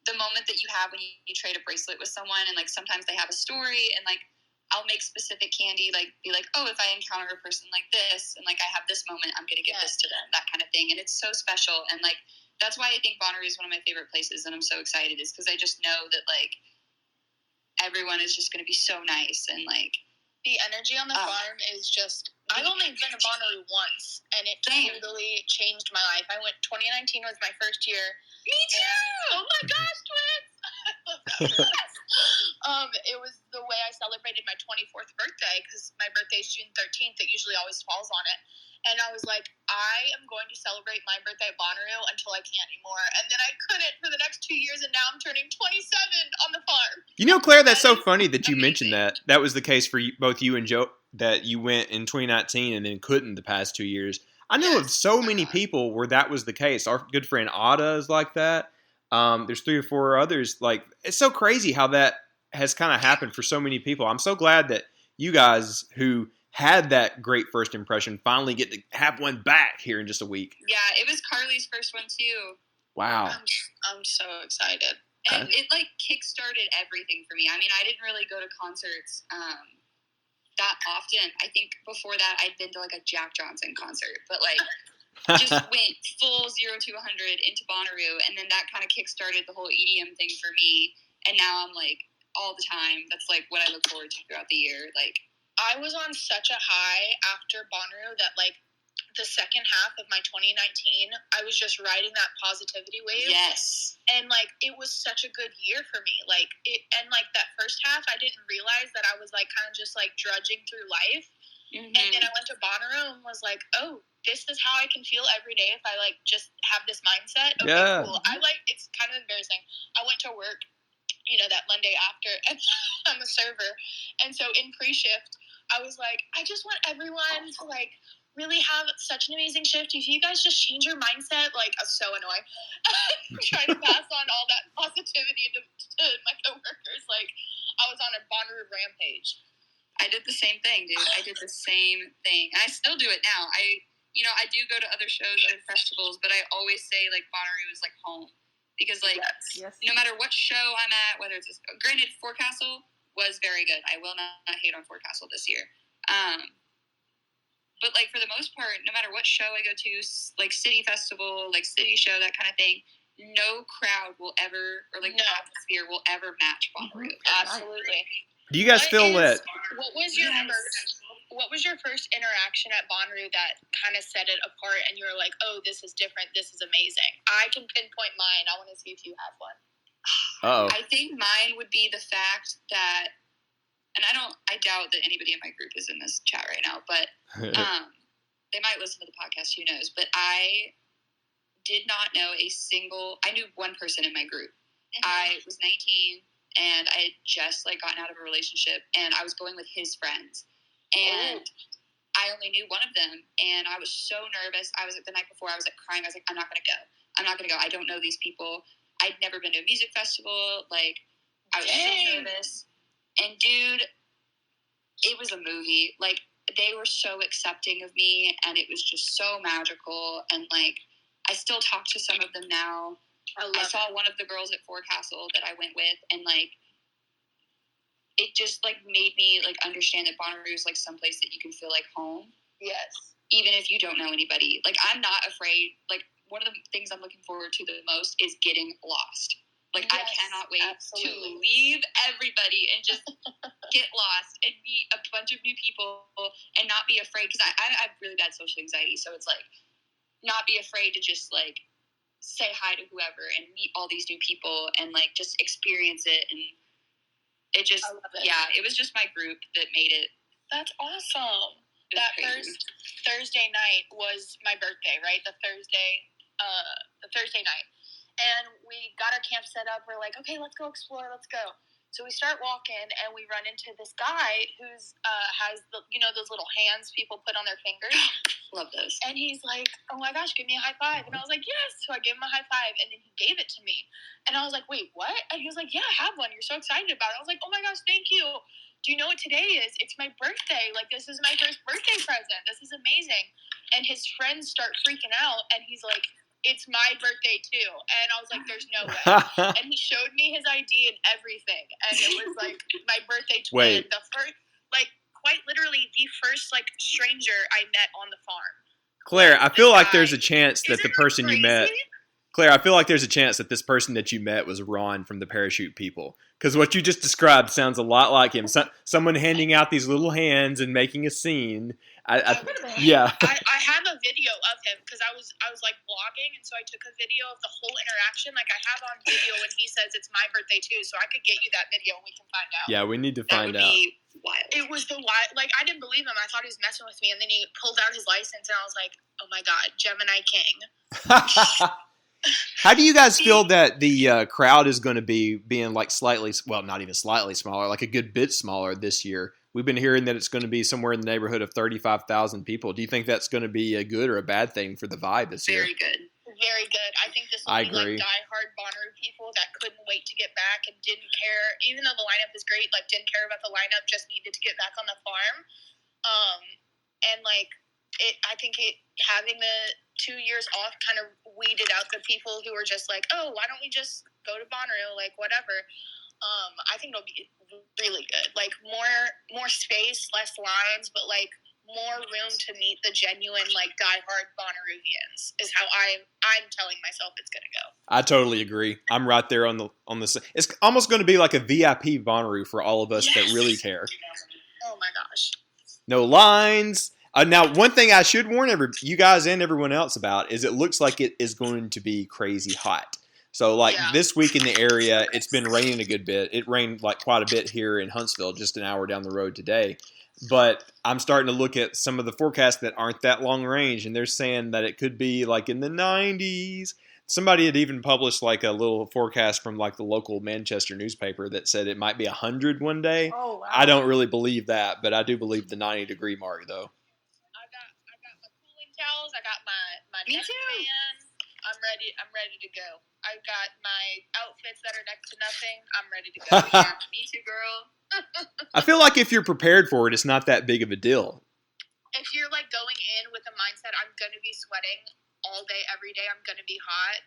[SPEAKER 3] the moment that you have when you trade a bracelet with someone, and like sometimes they have a story, and like I'll make specific candy, like be like, oh, if I encounter a person like this, and like I have this moment, I'm gonna give this to them, that kind of thing. And it's so special, and like that's why I think Bonnaroo is one of my favorite places, and I'm so excited, is because I just know that like everyone is just gonna be so nice, and like
[SPEAKER 20] the energy on the farm is just. I've only been to Bonnaroo once, and it totally changed my life. I went. 2019 was my first year. Me too. Oh my gosh, twins! I love that. It was the way I celebrated my 24th birthday, because my birthday is June 13th. It usually always falls on it. And I was like, I am going to celebrate my birthday at Bonnaroo until I can't anymore. And then I couldn't for the next 2 years, and now I'm turning 27 on the farm.
[SPEAKER 2] You know, Claire, that's so funny that you mentioned that. That was the case for both you and Joe, that you went in 2019 and then couldn't the past 2 years. I know of so many people where that was the case. Our good friend Ada is like that. There's 3 or 4 others. Like, it's so crazy how that has kind of happened for so many people. I'm so glad that you guys who had that great first impression finally get to have one back here in just a week.
[SPEAKER 3] Yeah, it was Carly's first one too.
[SPEAKER 2] Wow.
[SPEAKER 20] I'm so excited.
[SPEAKER 3] And it like kickstarted everything for me. I mean, I didn't really go to concerts that often. I think before that I'd been to like a Jack Johnson concert, but like just went full 0 to 100 into Bonnaroo, and then that kind of kickstarted the whole EDM thing for me. And now I'm like all the time. That's like what I look forward to throughout the year. Like
[SPEAKER 20] I was on such a high after Bonnaroo that like the second half of my 2019, I was just riding that positivity wave.
[SPEAKER 3] Yes.
[SPEAKER 20] And like it was such a good year for me. Like it, and like that first half, I didn't realize that I was like kind of just like drudging through life.
[SPEAKER 3] Mm-hmm.
[SPEAKER 20] And then I went to Bonnaroo and was like, oh, this is how I can feel every day if I like just have this mindset. Okay, cool. I like, it's kind of embarrassing. I went to work, you know, that Monday after, and I'm a server. And so in pre-shift, I was like, I just want everyone to like really have such an amazing shift. If you guys just change your mindset, like, I was so annoying. Trying to pass on all that positivity to my coworkers. Like, I was on a Bonnaroo rampage.
[SPEAKER 3] I did the same thing, dude. I did the same thing. And I still do it now. I do go to other shows, other festivals, but I always say, like, Bonnaroo is, like, home. Because, like, no matter what show I'm at, whether it's, granted, Forecastle was very good. I will not hate on Forecastle this year. But, like, for the most part, no matter what show I go to, like, city festival, like, city show, that kind of thing, no crowd will ever, or, like, no atmosphere will ever match Bonnaroo.
[SPEAKER 20] Absolutely.
[SPEAKER 2] Do you guys feel lit?
[SPEAKER 20] What was your first interaction at Bonnaroo that kind of set it apart, and you were like, "Oh, this is different. This is amazing." I can pinpoint mine. I want to see if you have one.
[SPEAKER 3] I think mine would be the fact that, and I doubt that anybody in my group is in this chat right now, but they might listen to the podcast. Who knows? But I did not know I knew one person in my group. Mm-hmm. I was 19. And I had just, like, gotten out of a relationship, and I was going with his friends. And I only knew one of them, and I was so nervous. The night before, I was, like, crying. I was like, I'm not going to go. I'm not going to go. I don't know these people. I'd never been to a music festival. Like, I was so nervous. And, dude, it was a movie. Like, they were so accepting of me, and it was just so magical. And, like, I still talk to some of them now. I saw one of the girls at Forecastle that I went with, and, like, it just, like, made me, like, understand that Bonnaroo is, like, someplace that you can feel like home.
[SPEAKER 20] Yes.
[SPEAKER 3] Even if you don't know anybody. Like, I'm not afraid. Like, one of the things I'm looking forward to the most is getting lost. Like, I cannot wait to leave everybody and just get lost and meet a bunch of new people and not be afraid. Because I have really bad social anxiety, so it's, like, not be afraid to just, like, say hi to whoever and meet all these new people and, like, just experience it. And it just, it was just my group that made it.
[SPEAKER 20] That's awesome. That
[SPEAKER 3] crazy.
[SPEAKER 20] First Thursday night was my birthday, right? The Thursday night. And we got our camp set up. We're like, okay, let's go explore. Let's go. So we start walking, and we run into this guy who's has those little hands people put on their fingers.
[SPEAKER 3] Love those.
[SPEAKER 20] And he's like, "Oh my gosh, give me a high five!" And I was like, "Yes." So I gave him a high five, and then he gave it to me. And I was like, "Wait, what?" And he was like, "Yeah, have one. You're so excited about it." I was like, "Oh my gosh, thank you. Do you know what today is? It's my birthday. Like, this is my first birthday present. This is amazing." And his friends start freaking out, and he's like, it's my birthday too. And I was like, there's no way. And he showed me his ID and everything. And it was like my birthday twin.
[SPEAKER 2] Wait.
[SPEAKER 20] The first, like, quite literally the first, like, stranger I met on the farm.
[SPEAKER 2] Claire, I feel like there's a chance that the person you met. Claire, I feel like there's a chance that this person that you met was Ron from the Parachute People. Because what you just described sounds a lot like him. Someone handing out these little hands and making a scene. Yeah.
[SPEAKER 20] I have a video of him because I was like vlogging, and so I took a video of the whole interaction. Like I have on video when he says it's my birthday too, so I could get you that video and we can find out.
[SPEAKER 2] Yeah, we need to find out.
[SPEAKER 20] Wild. It was the wild. Like I didn't believe him. I thought he was messing with me, and then he pulled out his license, and I was like, "Oh my god, Gemini King."
[SPEAKER 2] How do you guys feel that the crowd is going to be being like slightly, well, not even slightly smaller, like a good bit smaller this year? We've been hearing that it's going to be somewhere in the neighborhood of 35,000 people. Do you think that's going to be a good or a bad thing for the vibe this year?
[SPEAKER 20] Very good. Very good. I think this will
[SPEAKER 2] I
[SPEAKER 20] be
[SPEAKER 2] agree.
[SPEAKER 20] like diehard Bonnaroo people that couldn't wait to get back and didn't care, even though the lineup is great, like didn't care about the lineup, just needed to get back on the farm. And like I think having the 2 years off kind of weeded out the people who were just like, oh, why don't we just go to Bonnaroo, like whatever. I think it'll be really good. Like more space, less lines, but like more room to meet the genuine like diehard Bonnaroovians is how I'm telling myself it's gonna go.
[SPEAKER 2] I totally agree. I'm right there on the. It's almost going to be like a VIP Bonnaroo for all of us that really care.
[SPEAKER 20] Oh my gosh.
[SPEAKER 2] No lines. Now, one thing I should warn you guys and everyone else about is it looks like it is going to be crazy hot. So, like this week in the area, it's been raining a good bit. It rained like quite a bit here in Huntsville, just an hour down the road today. But I'm starting to look at some of the forecasts that aren't that long range, and they're saying that it could be like in the 90s. Somebody had even published like a little forecast from like the local Manchester newspaper that said it might be 100 one day.
[SPEAKER 20] Oh, wow.
[SPEAKER 2] I don't really believe that, but I do believe the 90-degree mark, though.
[SPEAKER 20] I got my cooling towels. I got my neck fan. I'm ready to go. I've got my outfits that are next to nothing. I'm ready to go. Yeah, me too, girl.
[SPEAKER 2] I feel like if you're prepared for it, it's not that big of a deal.
[SPEAKER 20] If you're like going in with the mindset, I'm going to be sweating all day, every day, I'm going to be hot,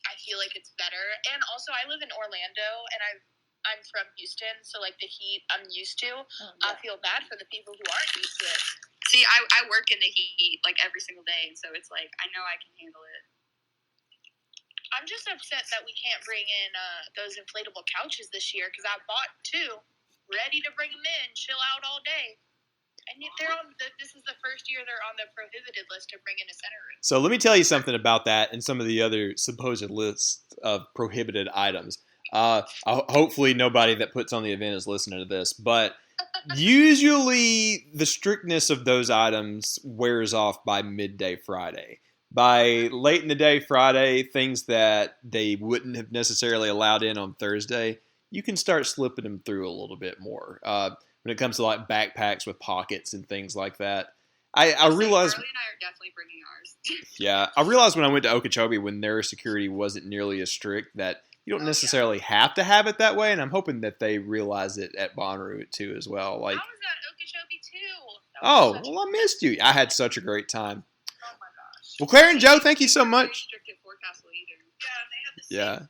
[SPEAKER 20] I feel like it's better. And also, I live in Orlando, and I'm from Houston, so like the heat I'm used to. I feel bad for the people who aren't used to it. See, I work in the heat like every single day, and so it's like I know I can handle it. I'm just upset that we can't bring in those inflatable couches this year because I bought 2, ready to bring them in, chill out all day. And yet this is the first year they're on the prohibited list to bring in a center room.
[SPEAKER 2] So let me tell you something about that and some of the other supposed lists of prohibited items. Hopefully nobody that puts on the event is listening to this, but usually the strictness of those items wears off by midday Friday. By late in the day Friday, things that they wouldn't have necessarily allowed in on Thursday, you can start slipping them through a little bit more. When it comes to like backpacks with pockets and things like that. I realized
[SPEAKER 20] Carly and I are definitely bringing ours.
[SPEAKER 2] Yeah, I realized when I went to Okeechobee when their security wasn't nearly as strict that you don't necessarily have to have it that way, and I'm hoping that they realize it at Bonnaroo too as well. Like,
[SPEAKER 20] I was at Okeechobee too.
[SPEAKER 2] well, I missed you. I had such a great time. Oh my gosh. Well, Claire and Joe, thank you so much.
[SPEAKER 20] Strict at Fort Castle either. Yeah, they have the same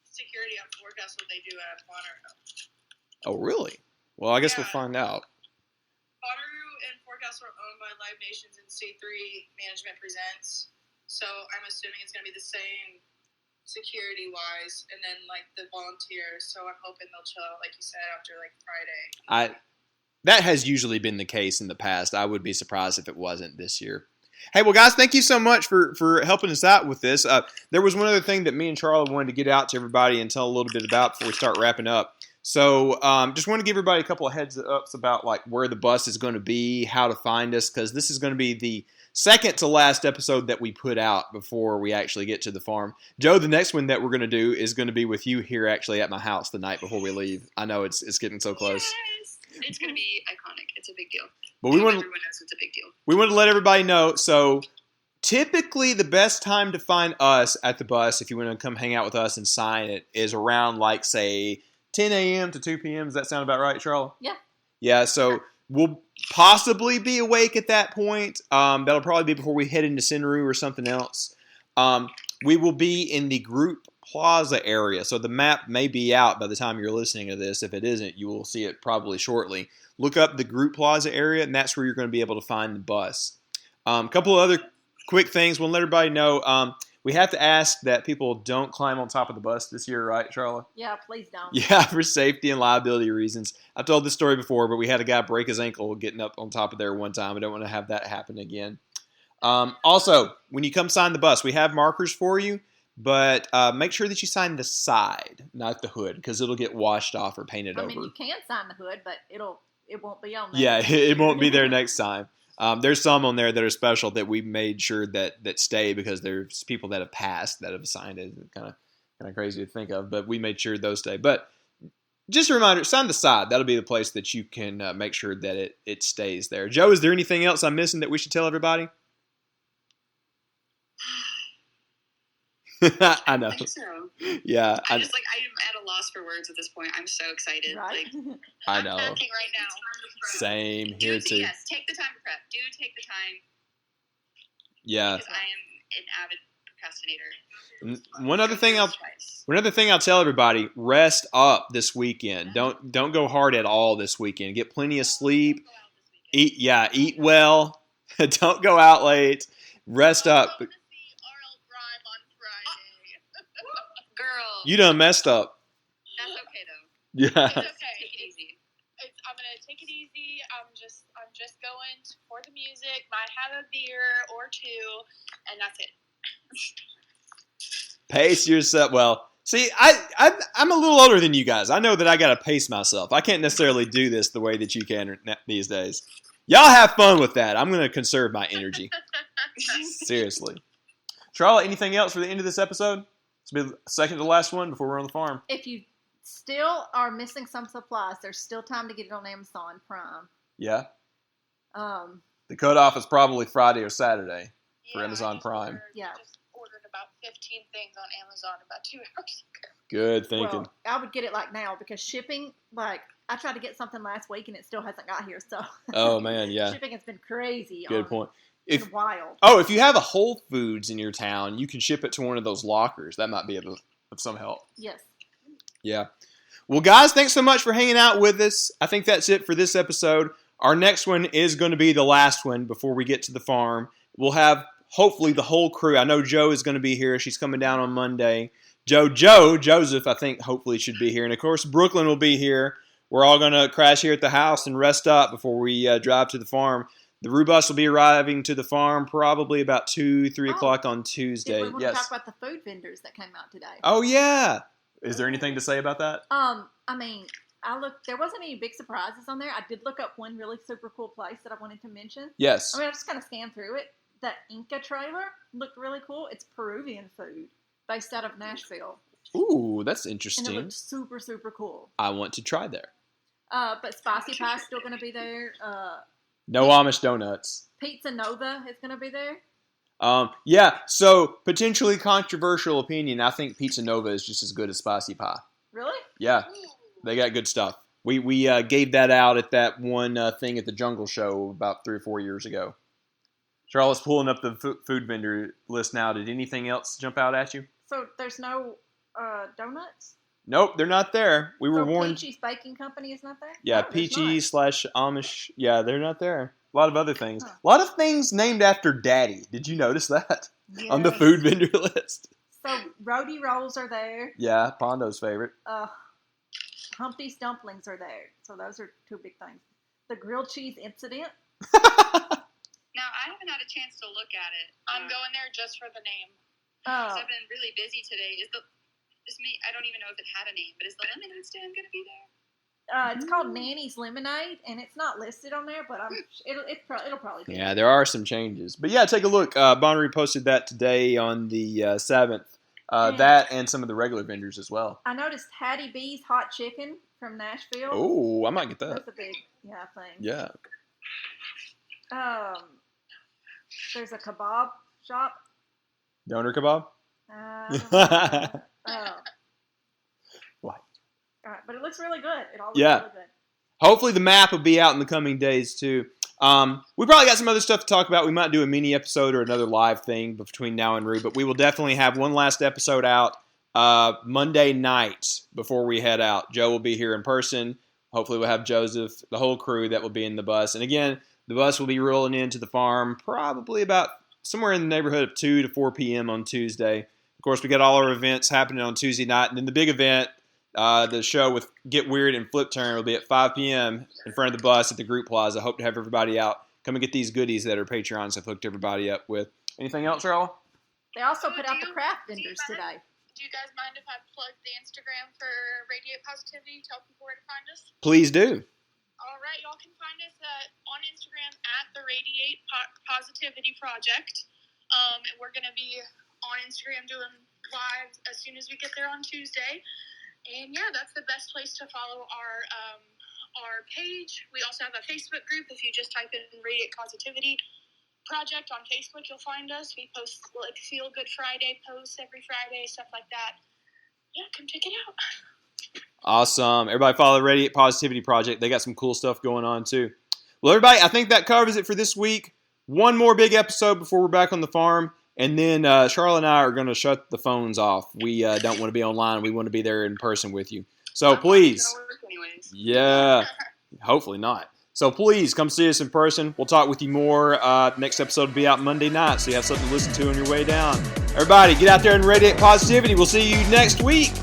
[SPEAKER 20] security on Fort Castle they do at Bonnaroo.
[SPEAKER 2] Oh, really? Well, I guess we'll find out.
[SPEAKER 20] Bonnaroo and Fort Castle are owned by Live Nations and C3 Management Presents, so I'm assuming it's going to be the same security-wise, and then, like, the volunteers, so I'm hoping they'll chill out, like you said, after, like, Friday.
[SPEAKER 2] That has usually been the case in the past. I would be surprised if it wasn't this year. Hey, well, guys, thank you so much for helping us out with this. There was one other thing that me and Charlie wanted to get out to everybody and tell a little bit about before we start wrapping up. So just want to give everybody a couple of heads ups about like where the bus is going to be, how to find us, because this is going to be the second to last episode that we put out before we actually get to the farm. Joe, the next one that we're going to do is going to be with you here actually at my house the night before we leave. I know it's getting so close.
[SPEAKER 20] Yes. It's going to be iconic. It's a big deal.
[SPEAKER 2] But
[SPEAKER 20] everyone knows it's a big deal.
[SPEAKER 2] We want to let everybody know. So typically the best time to find us at the bus, if you want to come hang out with us and sign it, is around like, say, 10 a.m. to 2 p.m. Does that sound about right, Charlotte?
[SPEAKER 1] Yeah.
[SPEAKER 2] Yeah, so we'll possibly be awake at that point. That'll probably be before we head into Sinru or something else. We will be in the group plaza area. So the map may be out by the time you're listening to this. If it isn't, you will see it probably shortly. Look up the group plaza area, and that's where you're going to be able to find the bus. A couple of other quick things. We'll let everybody know. We have to ask that people don't climb on top of the bus this year, right, Charlotte?
[SPEAKER 1] Yeah, please don't.
[SPEAKER 2] Yeah, for safety and liability reasons. I've told this story before, but we had a guy break his ankle getting up on top of there one time. I don't want to have that happen again. Also, when you come sign the bus, we have markers for you, but make sure that you sign the side, not the hood, because it'll get washed off or painted over.
[SPEAKER 1] I mean, you can sign the hood, but it won't be on there.
[SPEAKER 2] Yeah, it won't be there next time. There's some on there that are special that we made sure that stay because there's people that have passed that have signed it. Kind of crazy to think of, but we made sure those stay. But just a reminder, sign the side. That'll be the place that you can make sure that it stays there. Joe, is there anything else I'm missing that we should tell everybody? I know.
[SPEAKER 3] I think so.
[SPEAKER 2] Yeah.
[SPEAKER 3] I'm at a loss for words at this point. I'm so excited.
[SPEAKER 1] Right?
[SPEAKER 3] Like,
[SPEAKER 2] I know.
[SPEAKER 3] I'm packing right now.
[SPEAKER 2] Same here too.
[SPEAKER 3] Yes, take the time to prep. Do take the time.
[SPEAKER 2] Yeah.
[SPEAKER 3] Because I am an avid procrastinator.
[SPEAKER 2] One other thing I'll tell everybody: rest up this weekend. Don't go hard at all this weekend. Get plenty of sleep. Eat well. Don't go out late. Rest up.
[SPEAKER 3] Girl.
[SPEAKER 2] You done messed up.
[SPEAKER 3] That's okay though.
[SPEAKER 2] Yeah.
[SPEAKER 3] It's okay. Take it easy.
[SPEAKER 20] I'm gonna take it easy. I'm just going for the music. Might have a beer or two, and that's it.
[SPEAKER 2] Pace yourself. Well, see, I'm a little older than you guys. I know that I got to pace myself. I can't necessarily do this the way that you can these days. Y'all have fun with that. I'm going to conserve my energy. Seriously. Charlotte, anything else for the end of this episode? It's been the second to last one before we're on the farm.
[SPEAKER 1] If you still are missing some supplies, there's still time to get it on Amazon Prime.
[SPEAKER 2] Yeah. The cutoff is probably Friday or Saturday for Amazon Prime.
[SPEAKER 1] Yeah.
[SPEAKER 20] Just ordered about 15 things on Amazon about 2 hours ago.
[SPEAKER 2] Good thinking.
[SPEAKER 1] Well, I would get it like now because shipping, like I tried to get something last week and it still hasn't got here. So.
[SPEAKER 2] Oh man, yeah.
[SPEAKER 1] Shipping has been crazy.
[SPEAKER 2] Good point.
[SPEAKER 1] It's been wild.
[SPEAKER 2] Oh, if you have a Whole Foods in your town, you can ship it to one of those lockers. That might be of some help.
[SPEAKER 1] Yes.
[SPEAKER 2] Yeah. Well, guys, thanks so much for hanging out with us. I think that's it for this episode. Our next one is going to be the last one before we get to the farm. We'll have hopefully the whole crew. I know Jo is going to be here. She's coming down on Monday. Joseph, I think, hopefully should be here. And, of course, Brooklyn will be here. We're all going to crash here at the house and rest up before we drive to the farm. The Rue bus will be arriving to the farm probably about 2-3 o'clock on Tuesday.
[SPEAKER 1] Did we want to talk about the food vendors that came out today?
[SPEAKER 2] Oh, yeah. Is there anything to say about that?
[SPEAKER 1] I mean, there wasn't any big surprises on there. I did look up one really super cool place that I wanted to mention.
[SPEAKER 2] Yes.
[SPEAKER 1] I mean, I just kind of scanned through it. That Inca trailer looked really cool. It's Peruvian food based out of Nashville.
[SPEAKER 2] Ooh, that's interesting.
[SPEAKER 1] And it looked super, super cool.
[SPEAKER 2] I want to try there.
[SPEAKER 1] But Spicy Pie is still going to be there.
[SPEAKER 2] No Amish donuts.
[SPEAKER 1] Pizza Nova is going to be there.
[SPEAKER 2] Yeah, so potentially controversial opinion. I think Pizza Nova is just as good as Spicy Pie.
[SPEAKER 1] Really?
[SPEAKER 2] Yeah, they got good stuff. We gave that out at that one thing at the Jungle Show about 3 or 4 years ago. Charlotte's pulling up the food vendor list now. Did anything else jump out at you?
[SPEAKER 1] So there's no donuts?
[SPEAKER 2] Nope, they're not there. We were warned.
[SPEAKER 1] Peachy's Baking Company is not there?
[SPEAKER 2] Yeah, Peachy / Amish. Yeah, they're not there. A lot of other things. A lot of things named after Daddy. Did you notice that?
[SPEAKER 1] Yes.
[SPEAKER 2] On the food vendor list?
[SPEAKER 1] So Rhodey Rolls are there.
[SPEAKER 2] Yeah, Pondo's favorite.
[SPEAKER 1] Humpty's Dumplings are there. So those are 2 big things. The Grilled Cheese Incident.
[SPEAKER 3] Now, I haven't had a chance to look at it.
[SPEAKER 20] I'm going there just for the name.
[SPEAKER 3] Because I've been really busy today. I don't even know if it had a name, but is the lemonade stand going to be there?
[SPEAKER 1] It's called Nanny's Lemonade, and it's not listed on there, but it'll probably be.
[SPEAKER 2] Yeah, there are some changes. But yeah, take a look. Bonnery posted that today on the 7th. That and some of the regular vendors as well.
[SPEAKER 1] I noticed Hattie B's Hot Chicken from Nashville.
[SPEAKER 2] Oh, I might get that.
[SPEAKER 1] That's a big thing.
[SPEAKER 2] Yeah.
[SPEAKER 1] There's a kebab shop.
[SPEAKER 2] Doner kebab? What?
[SPEAKER 1] All right, but it looks really good. It all looks
[SPEAKER 2] Yeah.
[SPEAKER 1] really good.
[SPEAKER 2] Hopefully the map will be out in the coming days too. We probably got some other stuff to talk about. We might do a mini episode or another live thing between now and Rue, but we will definitely have one last episode out Monday night before we head out. Joe will be here in person. Hopefully we'll have Joseph, the whole crew that will be in the bus. And again, the bus will be rolling into the farm probably about somewhere in the neighborhood of 2 to 4 p.m. on Tuesday. Of course, we got all our events happening on Tuesday night. And then the big event, the show with Get Weird and Flip Turn, will be at 5 p.m. in front of the bus at the Group Plaza. Hope to have everybody out. Come and get these goodies that our Patreons have hooked everybody up with. Anything else, Charlotte?
[SPEAKER 1] They also put out the craft vendors today.
[SPEAKER 20] Do you guys mind if I plug the Instagram for Radiate Positivity? Tell people where to find us?
[SPEAKER 2] Please do.
[SPEAKER 20] All right, y'all can find us on Instagram at the Radiate Positivity Project. We're going to be on Instagram doing live as soon as we get there on Tuesday. And yeah, that's the best place to follow our page. We also have a Facebook group. If you just type in Radiate Positivity Project on Facebook, you'll find us. We post like Feel Good Friday posts every Friday, stuff like that. Yeah, come check it out.
[SPEAKER 2] Awesome. Everybody follow the Radiate Positivity Project. They got some cool stuff going on too. Well, everybody, I think that covers it for this week. One more big episode before we're back on the farm. And then Charlotte and I are going to shut the phones off. We don't want to be online. We want to be there in person with you. So please. Yeah. Hopefully not. So please come see us in person. We'll talk with you more. Next episode will be out Monday night, so you have something to listen to on your way down. Everybody, get out there and radiate positivity. We'll see you next week.